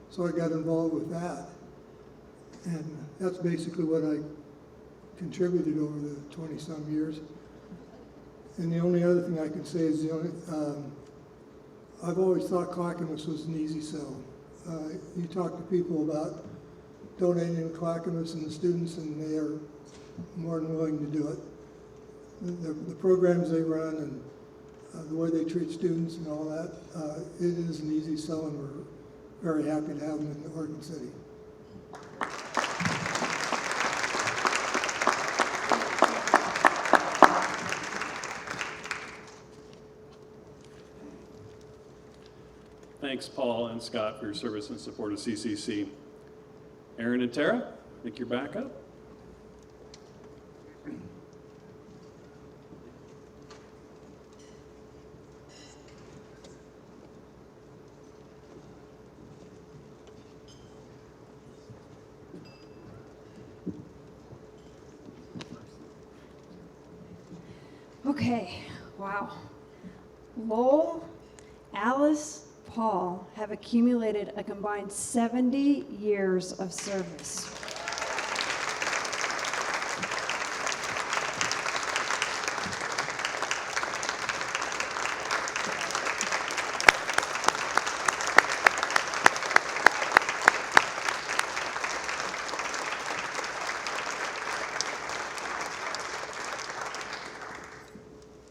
A: so I got involved with that. And that's basically what I contributed over the 20-some years. And the only other thing I can say is I've always thought Clackamas was an easy sell. You talk to people about donating to Clackamas and the students, and they are more than willing to do it. The programs they run and the way they treat students and all that, it is an easy sell, and we're very happy to have them in Oregon City.
C: Thanks, Paul and Scott, for your service and support of CCC. Aaron and Tara, I think you're back up.
B: Okay, wow. Lowell, Alice, Paul have accumulated a combined 70 years of service.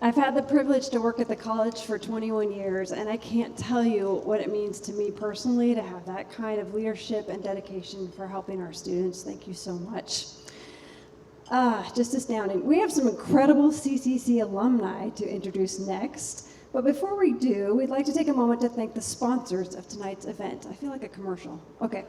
B: I've had the privilege to work at the college for 21 years, and I can't tell you what it means to me personally to have that kind of leadership and dedication for helping our students. Thank you so much. Just astounding. We have some incredible CCC alumni to introduce next, but before we do, we'd like to take a moment to thank the sponsors of tonight's event. I feel like a commercial. Okay.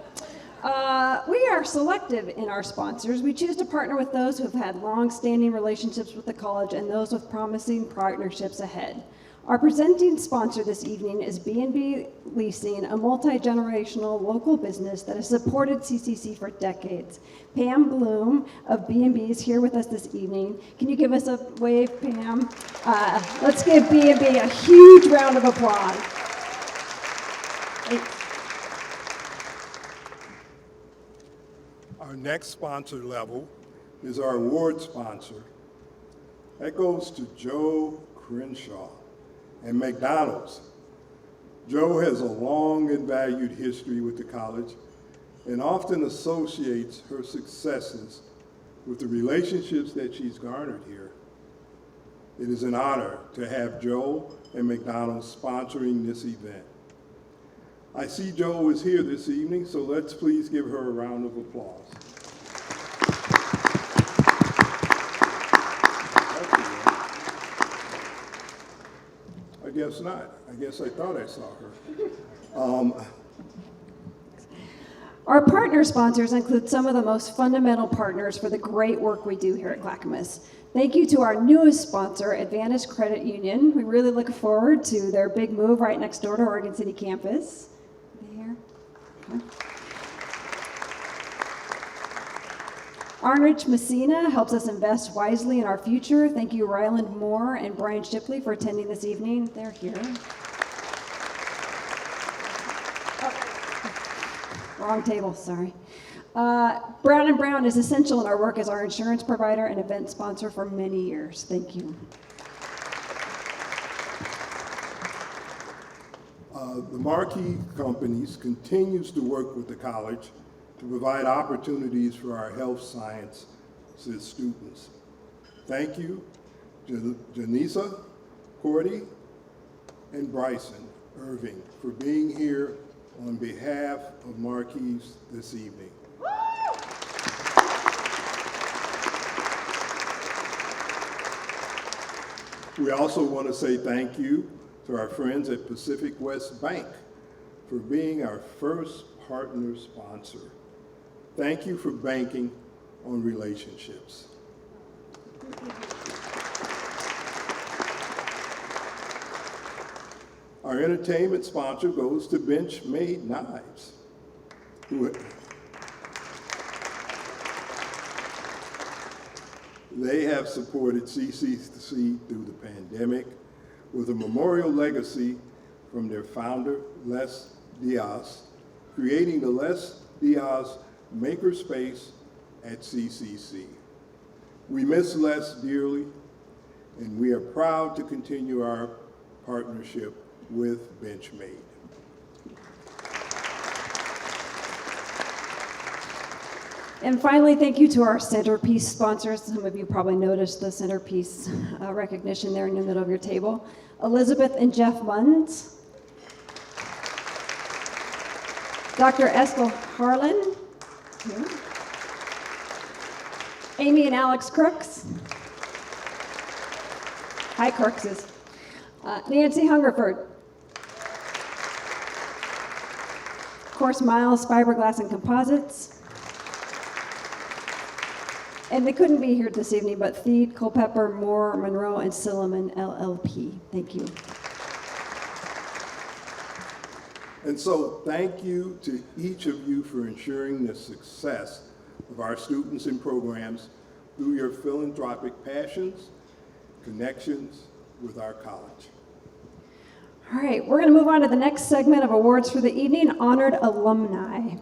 B: We are selective in our sponsors. We choose to partner with those who have had long-standing relationships with the college and those with promising partnerships ahead. Our presenting sponsor this evening is B&B Leasing, a multi-generational local business that has supported CCC for decades. Pam Bloom of B&B is here with us this evening. Can you give us a wave, Pam? Let's give B&B a huge round of applause. Thanks.
A: Our next sponsor level is our award sponsor. That goes to Joe Crenshaw and McDonald's. Joe has a long and valued history with the college and often associates her successes with the relationships that she's garnered here. It is an honor to have Joe and McDonald's sponsoring this event. I see Joe is here this evening, so let's please give her a round of applause. I guess not. I guess I thought I saw her.
B: Our partner sponsors include some of the most fundamental partners for the great work we do here at Clackamas. Thank you to our newest sponsor, Advantage Credit Union. We really look forward to their big move right next door to Oregon City campus. Are they here? Okay. Arnrich Messina helps us invest wisely in our future. Thank you, Ryland Moore and Brian Shipley, for attending this evening. They're here. Wrong table, sorry. Brown & Brown is essential in our work as our insurance provider and event sponsor for many years. Thank you.
A: The Marquee Companies continues to work with the college to provide opportunities for our health sciences students. Thank you, Janisa, Cordy, and Bryson Irving for being here on behalf of Marquees this evening. We also want to say thank you to our friends at Pacific West Bank for being our first partner sponsor. Thank you for banking on relationships. Our entertainment sponsor goes to Benchmade Knives, They have supported CCC through the pandemic with a memorial legacy from their founder, Les Diaz, creating the Les Diaz Makerspace at CCC. We miss Les dearly, and we are proud to continue our partnership with Benchmade.
B: And finally, thank you to our centerpiece sponsors. Some of you probably noticed the centerpiece recognition there in the middle of your table. Elizabeth and Jeff Munns, Dr. Estel Harlan, Amy and Alex Crooks, hi Crookses, Nancy Hungerford, of course Miles Fiberglass and Composites, and they couldn't be here this evening, but Theed, Culpepper, Moore, Monroe, and Silliman, LLP. Thank you.
A: And so thank you to each of you for ensuring the success of our students and programs through your philanthropic passions, connections with our college.
B: All right, we're going to move on to the next segment of awards for the evening, Honored Alumni.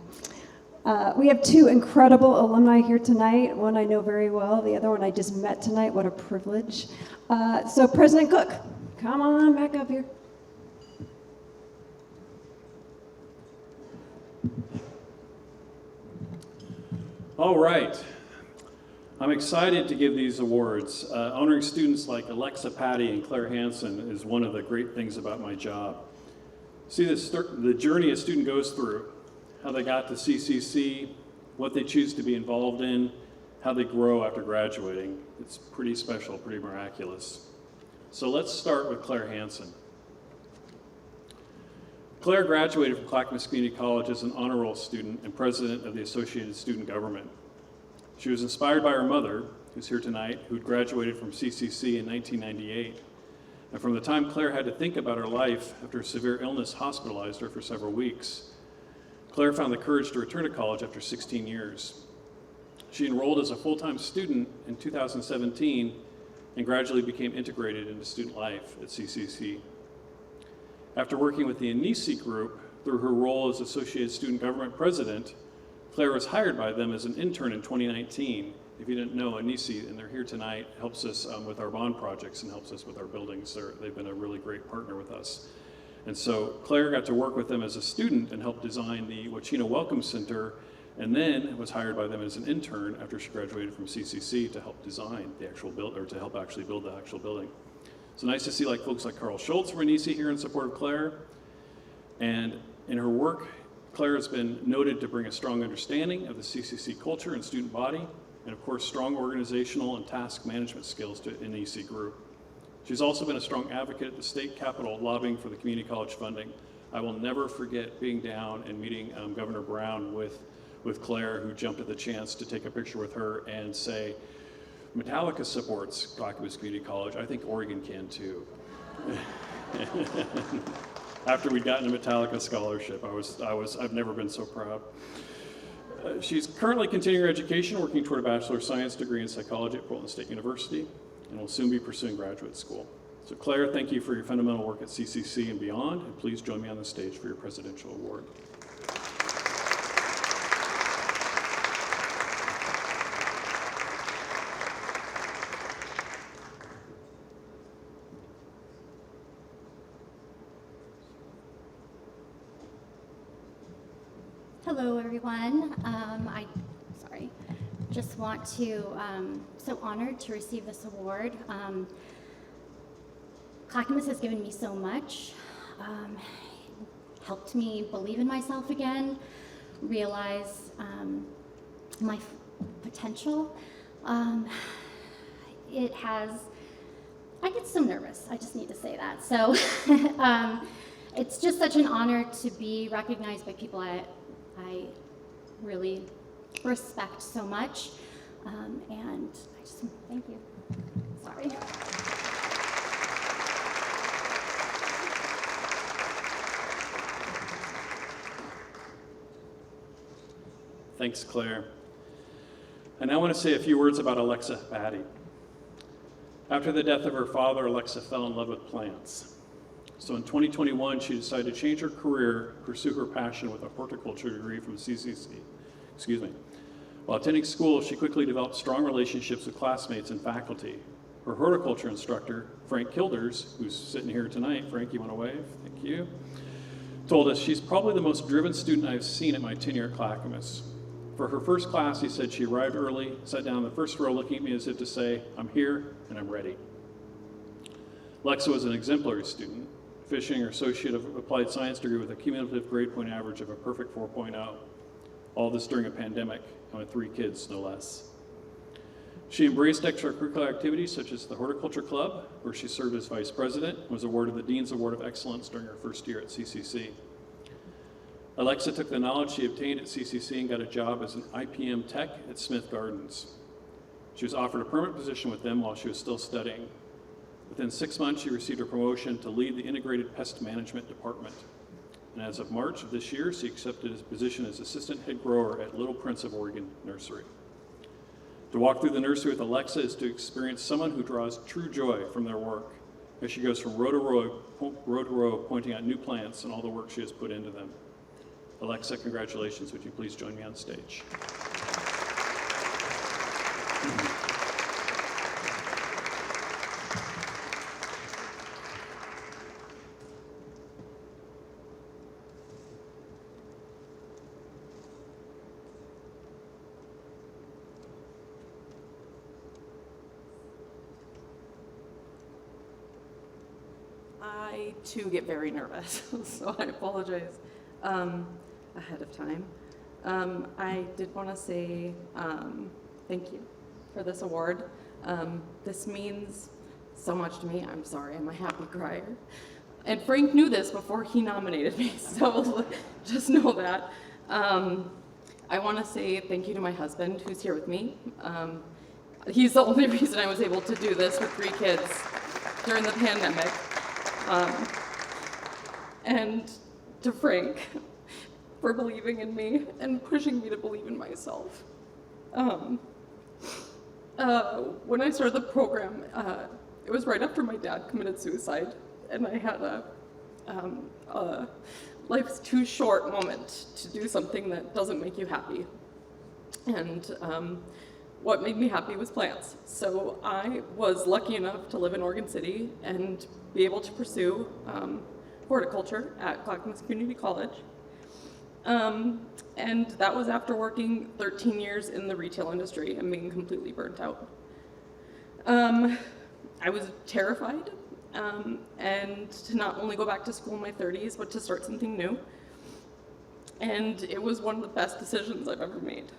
B: We have two incredible alumni here tonight. One I know very well, the other one I just met tonight. What a privilege. So President Cook, come on back up here.
C: All right. I'm excited to give these awards. Honoring students like Alexa Patty and Claire Hansen is one of the great things about my job. See the journey a student goes through, how they got to CCC, what they choose to be involved in, how they grow after graduating. It's pretty special, pretty miraculous. So let's start with Claire Hansen. Claire graduated from Clackamas Community College as an honor roll student and president of the Associated Student Government. She was inspired by her mother, who's here tonight, who'd graduated from CCC in 1998. And from the time Claire had to think about her life after a severe illness hospitalized her for several weeks, Claire found the courage to return to college after 16 years. She enrolled as a full-time student in 2017 and gradually became integrated into student life at CCC. After working with the Anisi Group through her role as Associated Student Government President, Claire was hired by them as an intern in 2019. If you didn't know, Anisi, and they're here tonight, helps us with our bond projects and helps us with our buildings. They've been a really great partner with us. And so Claire got to work with them as a student and helped design the Wachino Welcome Center, and then was hired by them as an intern after she graduated from CCC to help design the actual build, or to help actually build the actual building. So nice to see folks like Carl Schultz from Anisi here in support of Claire. And in her work, Claire has been noted to bring a strong understanding of the CCC culture and student body, and of course, strong organizational and task management skills to Anisi Group. She's also been a strong advocate at the state capitol lobbying for the community college funding. I will never forget being down and meeting Governor Brown with with Claire, who jumped at the chance to take a picture with her and say, Metallica supports Clackamas Community College. I think Oregon can too. After we'd gotten a Metallica scholarship, I've never been so proud. She's currently continuing her education, working toward a Bachelor of Science degree in psychology at Portland State University, and will soon be pursuing graduate school. So Claire, thank you for your fundamental work at CCC and beyond, and please join me on the stage for your Presidential Award.
L: Hello, everyone. Just want to, so honored to receive this award. Clackamas has given me so much, helped me believe in myself again, realize my potential. It has, I get so nervous, I just need to say that. So it's just such an honor to be recognized by people I really respect so much, and I just thank you. Sorry.
C: Thanks, Claire. I now want to say a few words about Alexa Batty. After the death of her father, Alexa fell in love with plants. So in 2021, she decided to change her career, pursue her passion with a horticulture degree from CCC. While attending school, she quickly developed strong relationships with classmates and faculty. Her horticulture instructor, Frank Kilders, who's sitting here tonight, Frank, you want to wave? Thank you. Told us she's probably the most driven student I've seen at my tenure at Clackamas. For her first class, he said she arrived early, sat down in the first row looking at me as if to say, I'm here and I'm ready. Alexa was an exemplary student, finishing her Associate of Applied Science degree with a cumulative grade point average of a perfect 4.0. All this during a pandemic, and with 3 kids, no less. She embraced extracurricular activities such as the Horticulture Club, where she served as Vice President, and was awarded the Dean's Award of Excellence during her first year at CCC. Alexa took the knowledge she obtained at CCC and got a job as an IPM tech at Smith Gardens. She was offered a permanent position with them while she was still studying. Within 6 months, she received a promotion to lead the Integrated Pest Management Department. And as of March of this year, she accepted a position as Assistant Head Grower at Little Prince of Oregon Nursery. To walk through the nursery with Alexa is to experience someone who draws true joy from their work, as she goes from row to row, pointing out new plants and all the work she has put into them. Alexa, congratulations. Would you please join me on stage?
M: I too get very nervous, so I apologize ahead of time. I did want to say thank you for this award. This means so much to me. I'm sorry, I'm a happy crier. And Frank knew this before he nominated me, so just know that. I want to say thank you to my husband who's here with me. He's the only reason I was able to do this with 3 kids during the pandemic. And to Frank for believing in me and pushing me to believe in myself. When I started the program, it was right after my dad committed suicide, and I had a life's too short moment to do something that doesn't make you happy. And what made me happy was plants. So I was lucky enough to live in Oregon City and be able to pursue horticulture at Clackamas Community College. And that was after working 13 years in the retail industry and being completely burnt out. I was terrified, and to not only go back to school in my 30s, but to start something new. And it was one of the best decisions I've ever made.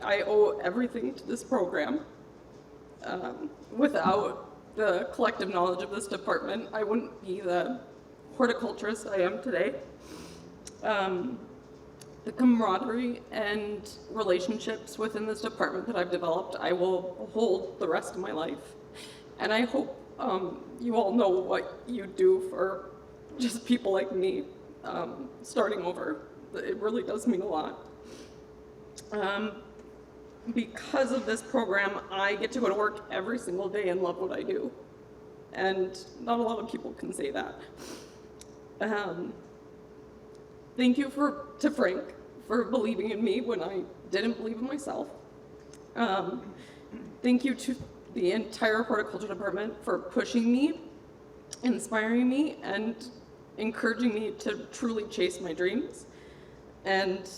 M: I owe everything to this program. Without the collective knowledge of this department, I wouldn't be the horticulturist I am today. the camaraderie and relationships within this department that I've developed, I will hold the rest of my life. And I hope you all know what you do for just people like me starting over. It really does mean a lot. Because of this program, I get to go to work every single day and love what I do. And not a lot of people can say that. Thank you to Frank for believing in me when I didn't believe in myself. Thank you to the entire horticulture department for pushing me, inspiring me, and encouraging me to truly chase my dreams. And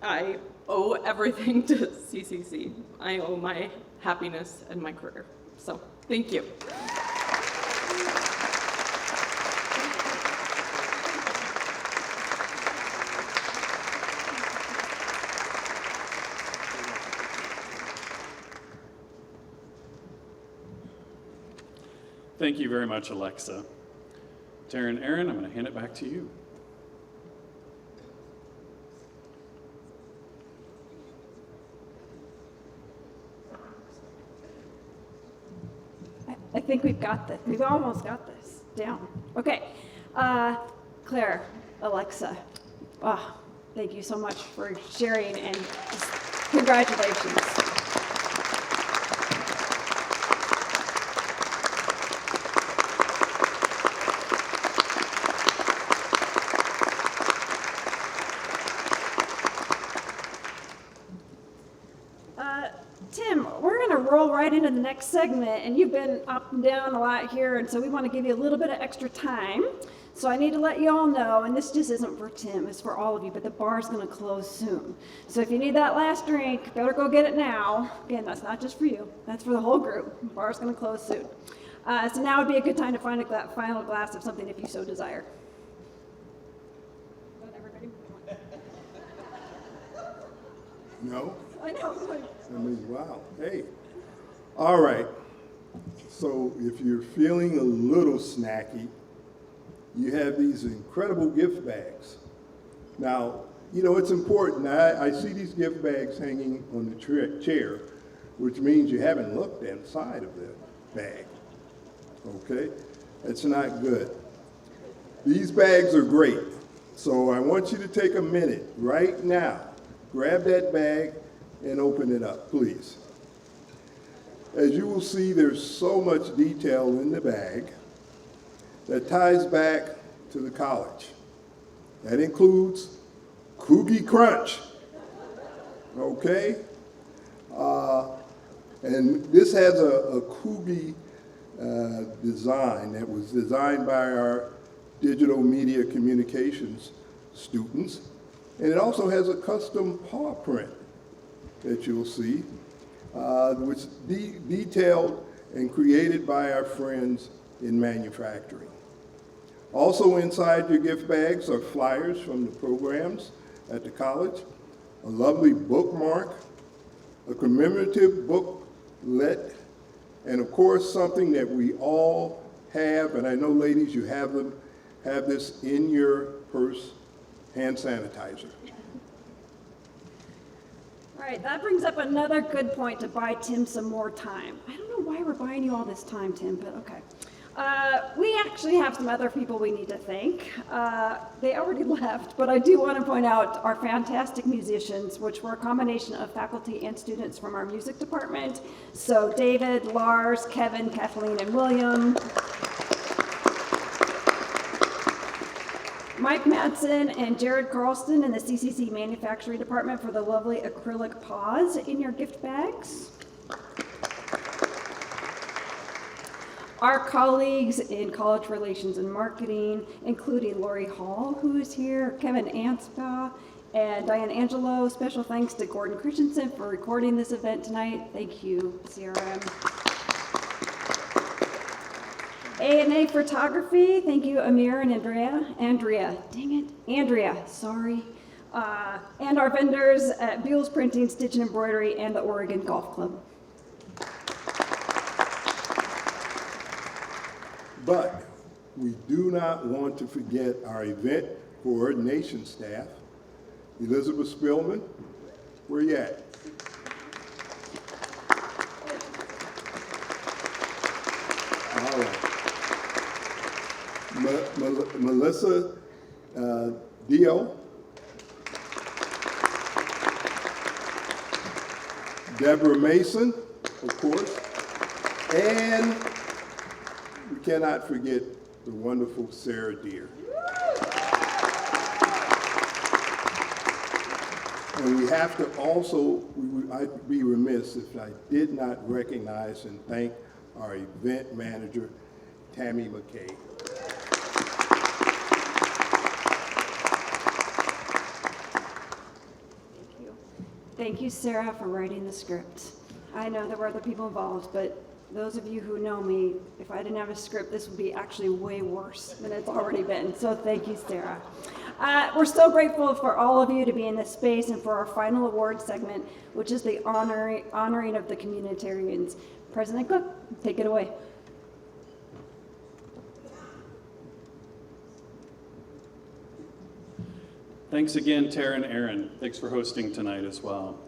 M: I owe everything to CCC. I owe my happiness and my career. So, thank you.
C: Thank you very much, Alexa. Taryn, Aaron, I'm going to hand it back to you.
B: I think we've got this. We've almost got this down. Okay. Claire, Alexa, thank you so much for sharing and congratulations. Tim, we're going to roll right into the next segment, and you've been up and down a lot here, and so we want to give you a little bit of extra time. So I need to let you all know, and this just isn't for Tim, it's for all of you, but the bar's going to close soon. So if you need that last drink, better go get it now. Again, that's not just for you, that's for the whole group. The bar's going to close soon. So now would be a good time to find a final glass of something if you so desire.
A: No?
B: I know.
A: I mean, wow. Hey. All right. So if you're feeling a little snacky, you have these incredible gift bags. Now, you know, it's important. I see these gift bags hanging on the chair, which means you haven't looked inside of the bag. Okay? That's not good. These bags are great. So I want you to take a minute right now. Grab that bag and open it up, please. As you will see, there's so much detail in the bag that ties back to the college. That includes Cookie Crunch, okay? And this has a Cookie design that was designed by our digital media communications students. And it also has a custom paw print that you'll see, which is detailed and created by our friends in manufacturing. Also inside your gift bags are flyers from the programs at the college, a lovely bookmark, a commemorative booklet, and of course something that we all have, and I know ladies you have this in your purse, hand sanitizer.
B: All right, that brings up another good point to buy Tim some more time. I don't know why we're buying you all this time, Tim, but okay. We actually have some other people we need to thank. They already left, but I do want to point out our fantastic musicians, which were a combination of faculty and students from our music department. So David, Lars, Kevin, Kathleen, and William. Mike Madsen and Jared Carlston in the CCC Manufacturing Department for the lovely acrylic paws in your gift bags. Our colleagues in College Relations and Marketing, including Lori Hall, who is here, Kevin Anspaugh, and Diane Angelo. Special thanks to Gordon Christensen for recording this event tonight. Thank you, CRM. A&A Photography, thank you, Amir and Andrea, sorry. And our vendors at Beals Printing, Stitch and Embroidery, and the Oregon Golf Club.
A: But we do not want to forget our event coordination staff. Elizabeth Spillman, where you at? All right. Melissa Dio. Deborah Mason, of course. And we cannot forget the wonderful Sarah Deere. And we have to also, I'd be remiss if I did not recognize and thank our event manager, Tammy McKay.
B: Thank you, Sarah, for writing the script. I know there were other people involved, but those of you who know me, if I didn't have a script, this would be actually way worse than it's already been. So thank you, Sarah. We're so grateful for all of you to be in this space and for our final award segment, which is the honoring of the communitarians. President Cook, take it away.
C: Thanks again, Tara and Aaron. Thanks for hosting tonight as well.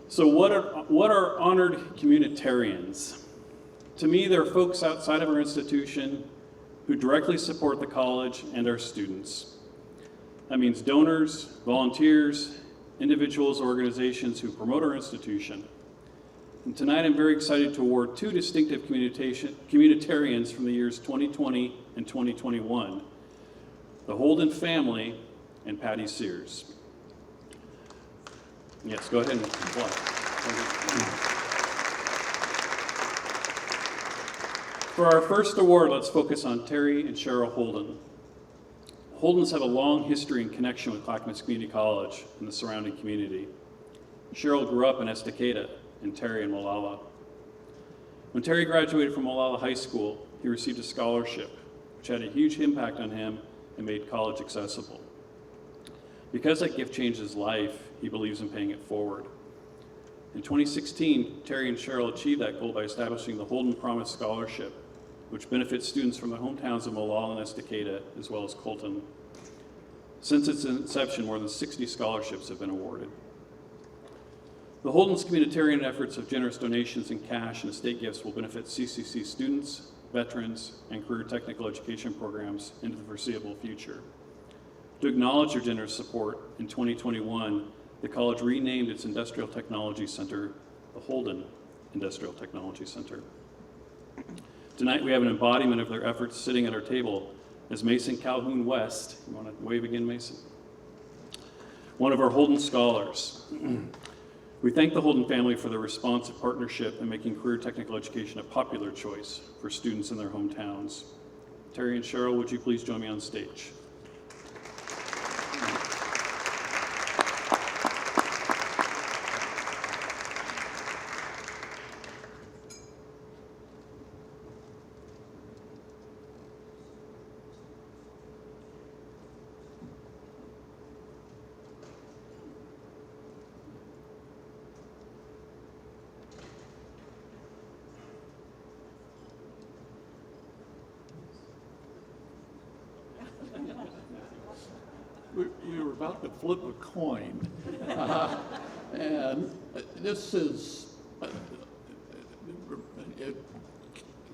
C: So what are honored communitarians? To me, they're folks outside of our institution who directly support the college and our students. That means donors, volunteers, individuals, organizations who promote our institution. And tonight I'm very excited to award two distinctive communitarians from the years 2020 and 2021, the Holden family and Patty Sears. Yes, go ahead and apply. For our first award, let's focus on Terry and Cheryl Holden. Holdens have a long history and connection with Clackamas Community College and the surrounding community. Cheryl grew up in Estacada and Terry in Molalla. When Terry graduated from Molalla High School, he received a scholarship, which had a huge impact on him and made college accessible. Because that gift changed his life, he believes in paying it forward. In 2016, Terry and Cheryl achieved that goal by establishing the Holden Promise Scholarship, which benefits students from the hometowns of Molalla and Estacada, as well as Colton. Since its inception, more than 60 scholarships have been awarded. The Holden's communitarian efforts of generous donations in cash and estate gifts will benefit CCC students, veterans, and career technical education programs into the foreseeable future. To acknowledge their generous support, in 2021, the college renamed its Industrial Technology Center the Holden Industrial Technology Center. Tonight we have an embodiment of their efforts sitting at our table as Mason Calhoun West. You want to wave again, Mason? One of our Holden scholars. We thank the Holden family for their responsive partnership in making career technical education a popular choice for students in their hometowns. Terry and Cheryl, would you please join me on stage?
G: We were about to flip a coin, and this is, it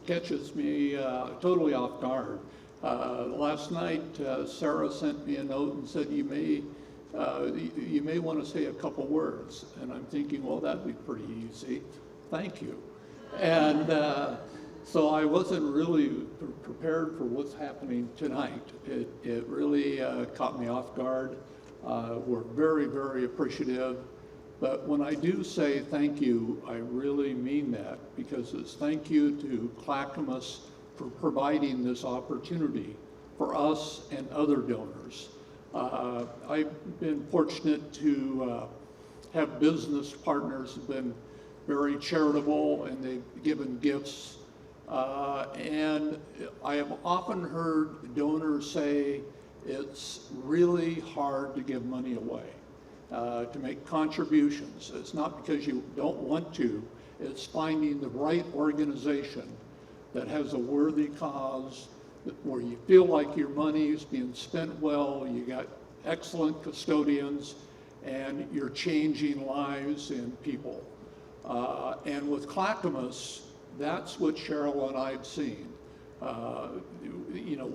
G: catches me totally off guard. Last night, Sarah sent me a note and said, you may want to say a couple words. And I'm thinking, well, that'd be pretty easy. Thank you. And so I wasn't really prepared for what's happening tonight. It really caught me off guard. We're very, very appreciative. But when I do say thank you, I really mean that, because it's thank you to Clackamas for providing this opportunity for us and other donors. I've been fortunate to have business partners who've been very charitable, and they've given gifts. And I have often heard donors say it's really hard to give money away, to make contributions. It's not because you don't want to, it's finding the right organization that has a worthy cause, where you feel like your money is being spent well, you got excellent custodians, and you're changing lives and people. And with Clackamas, that's what Cheryl and I have seen.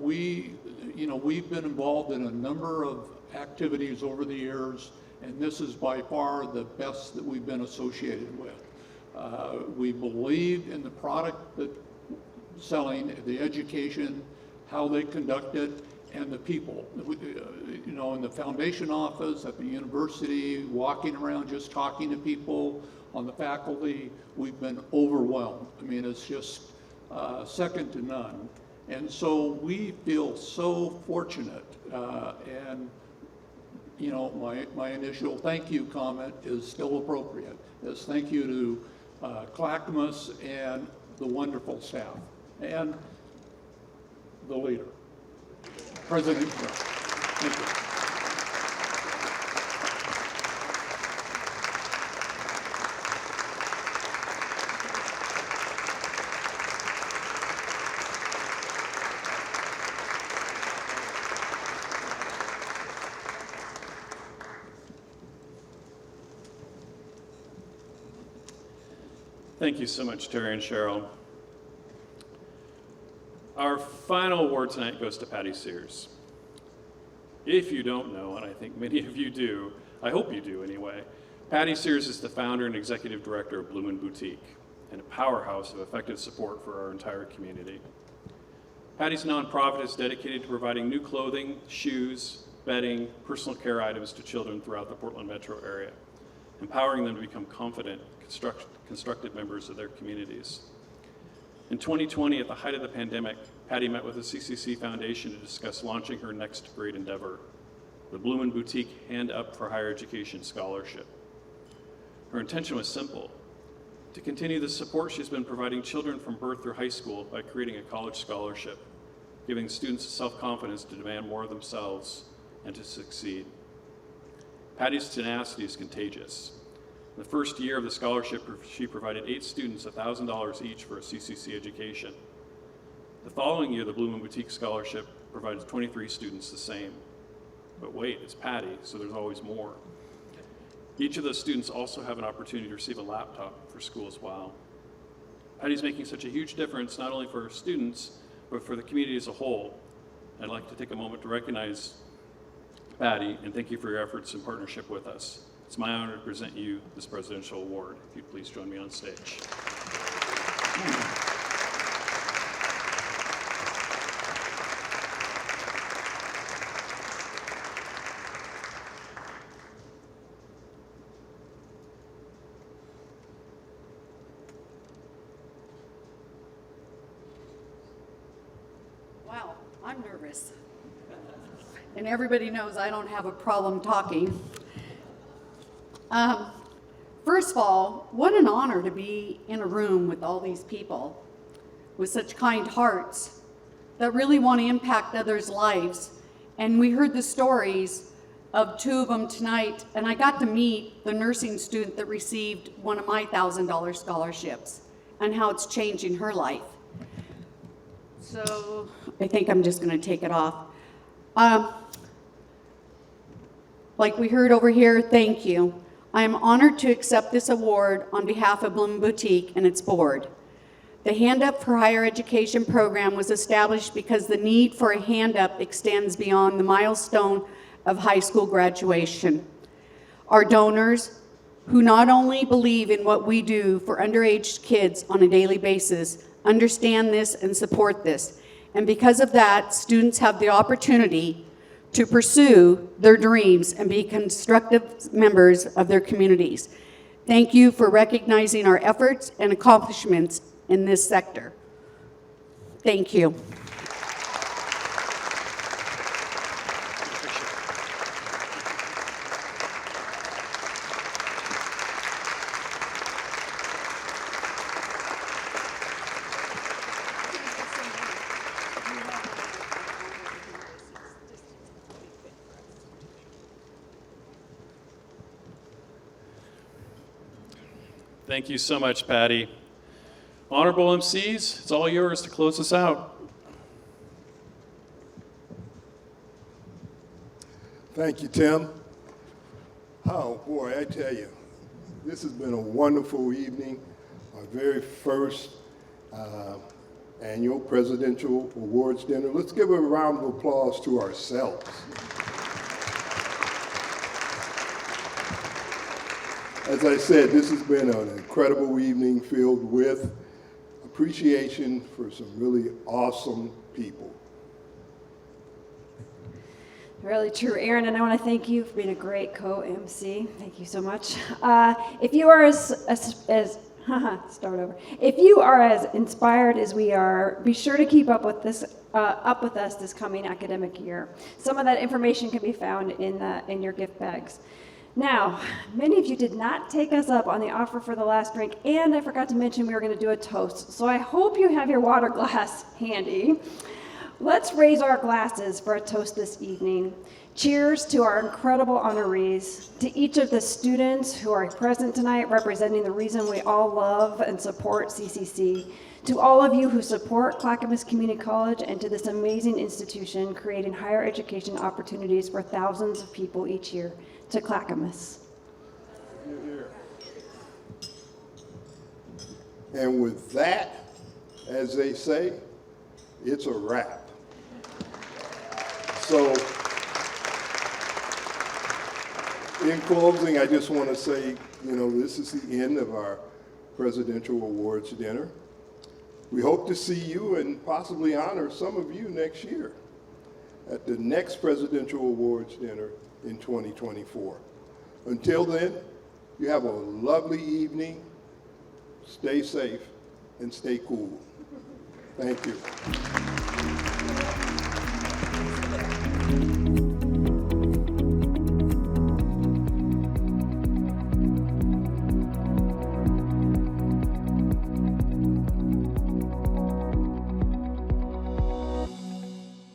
G: We've been involved in a number of activities over the years, and this is by far the best that we've been associated with. We believe in the product that selling, the education, how they conduct it, and the people. In the foundation office, at the university, walking around just talking to people, on the faculty, we've been overwhelmed. I mean, it's just second to none. And so we feel so fortunate. My initial thank you comment is still appropriate. Is thank you to Clackamas and the wonderful staff and the leader, President Trump. Thank you.
C: Thank you so much, Terry and Cheryl. Our final award tonight goes to Patty Sears. If you don't know, and I think many of you do, I hope you do anyway, Patty Sears is the founder and executive director of Bloomin' Boutique, and a powerhouse of effective support for our entire community. Patty's nonprofit is dedicated to providing new clothing, shoes, bedding, personal care items to children throughout the Portland metro area, empowering them to become confident, constructive members of their communities. In 2020, at the height of the pandemic, Patty met with the CCC Foundation to discuss launching her next great endeavor, the Bloomin' Boutique Hand Up for Higher Education Scholarship. Her intention was simple: to continue the support she's been providing children from birth through high school by creating a college scholarship, giving students self-confidence to demand more of themselves and to succeed. Patty's tenacity is contagious. In the first year of the scholarship, she provided 8 students $1,000 each for a CCC education. The following year, the Bloomin' Boutique Scholarship provided 23 students the same. But wait, it's Patty, so there's always more. Each of those students also have an opportunity to receive a laptop for school as well. Patty's making such a huge difference, not only for her students, but for the community as a whole. I'd like to take a moment to recognize Patty and thank you for your efforts in partnership with us. It's my honor to present you this presidential award. If you'd please join me on stage.
N: Wow, I'm nervous. And everybody knows I don't have a problem talking. First of all, what an honor to be in a room with all these people with such kind hearts that really want to impact others' lives. And we heard the stories of 2 of them tonight, and I got to meet the nursing student that received one of my $1,000 scholarships and how it's changing her life. So I think I'm just going to take it off. Like we heard over here, thank you. I am honored to accept this award on behalf of Bloomin' Boutique and its board. The Hand Up for Higher Education program was established because the need for a hand up extends beyond the milestone of high school graduation. Our donors, who not only believe in what we do for underage kids on a daily basis, understand this and support this. And because of that, students have the opportunity to pursue their dreams and be constructive members of their communities. Thank you for recognizing our efforts and accomplishments in this sector. Thank you.
C: Thank you so much, Patty. Honorable MCs, it's all yours to close us out.
A: Thank you, Tim. Oh, boy, I tell you, this has been a wonderful evening. Our very first annual Presidential Awards Dinner. Let's give a round of applause to ourselves. As I said, this has been an incredible evening filled with appreciation for some really awesome people.
B: Really true, Aaron, and I want to thank you for being a great co-MC. Thank you so much. If you are If you are as inspired as we are, be sure to keep up with us this coming academic year. Some of that information can be found in your gift bags. Now, many of you did not take us up on the offer for the last drink, and I forgot to mention we were going to do a toast. So I hope you have your water glass handy. Let's raise our glasses for a toast this evening. Cheers to our incredible honorees, to each of the students who are present tonight representing the reason we all love and support CCC, to all of you who support Clackamas Community College, and to this amazing institution creating higher education opportunities for thousands of people each year, to Clackamas.
A: And with that, as they say, it's a wrap. So, in closing, I just want to say, this is the end of our Presidential Awards Dinner. We hope to see you and possibly honor some of you next year at the next Presidential Awards Dinner in 2024. Until then, you have a lovely evening. Stay safe and stay cool. Thank you.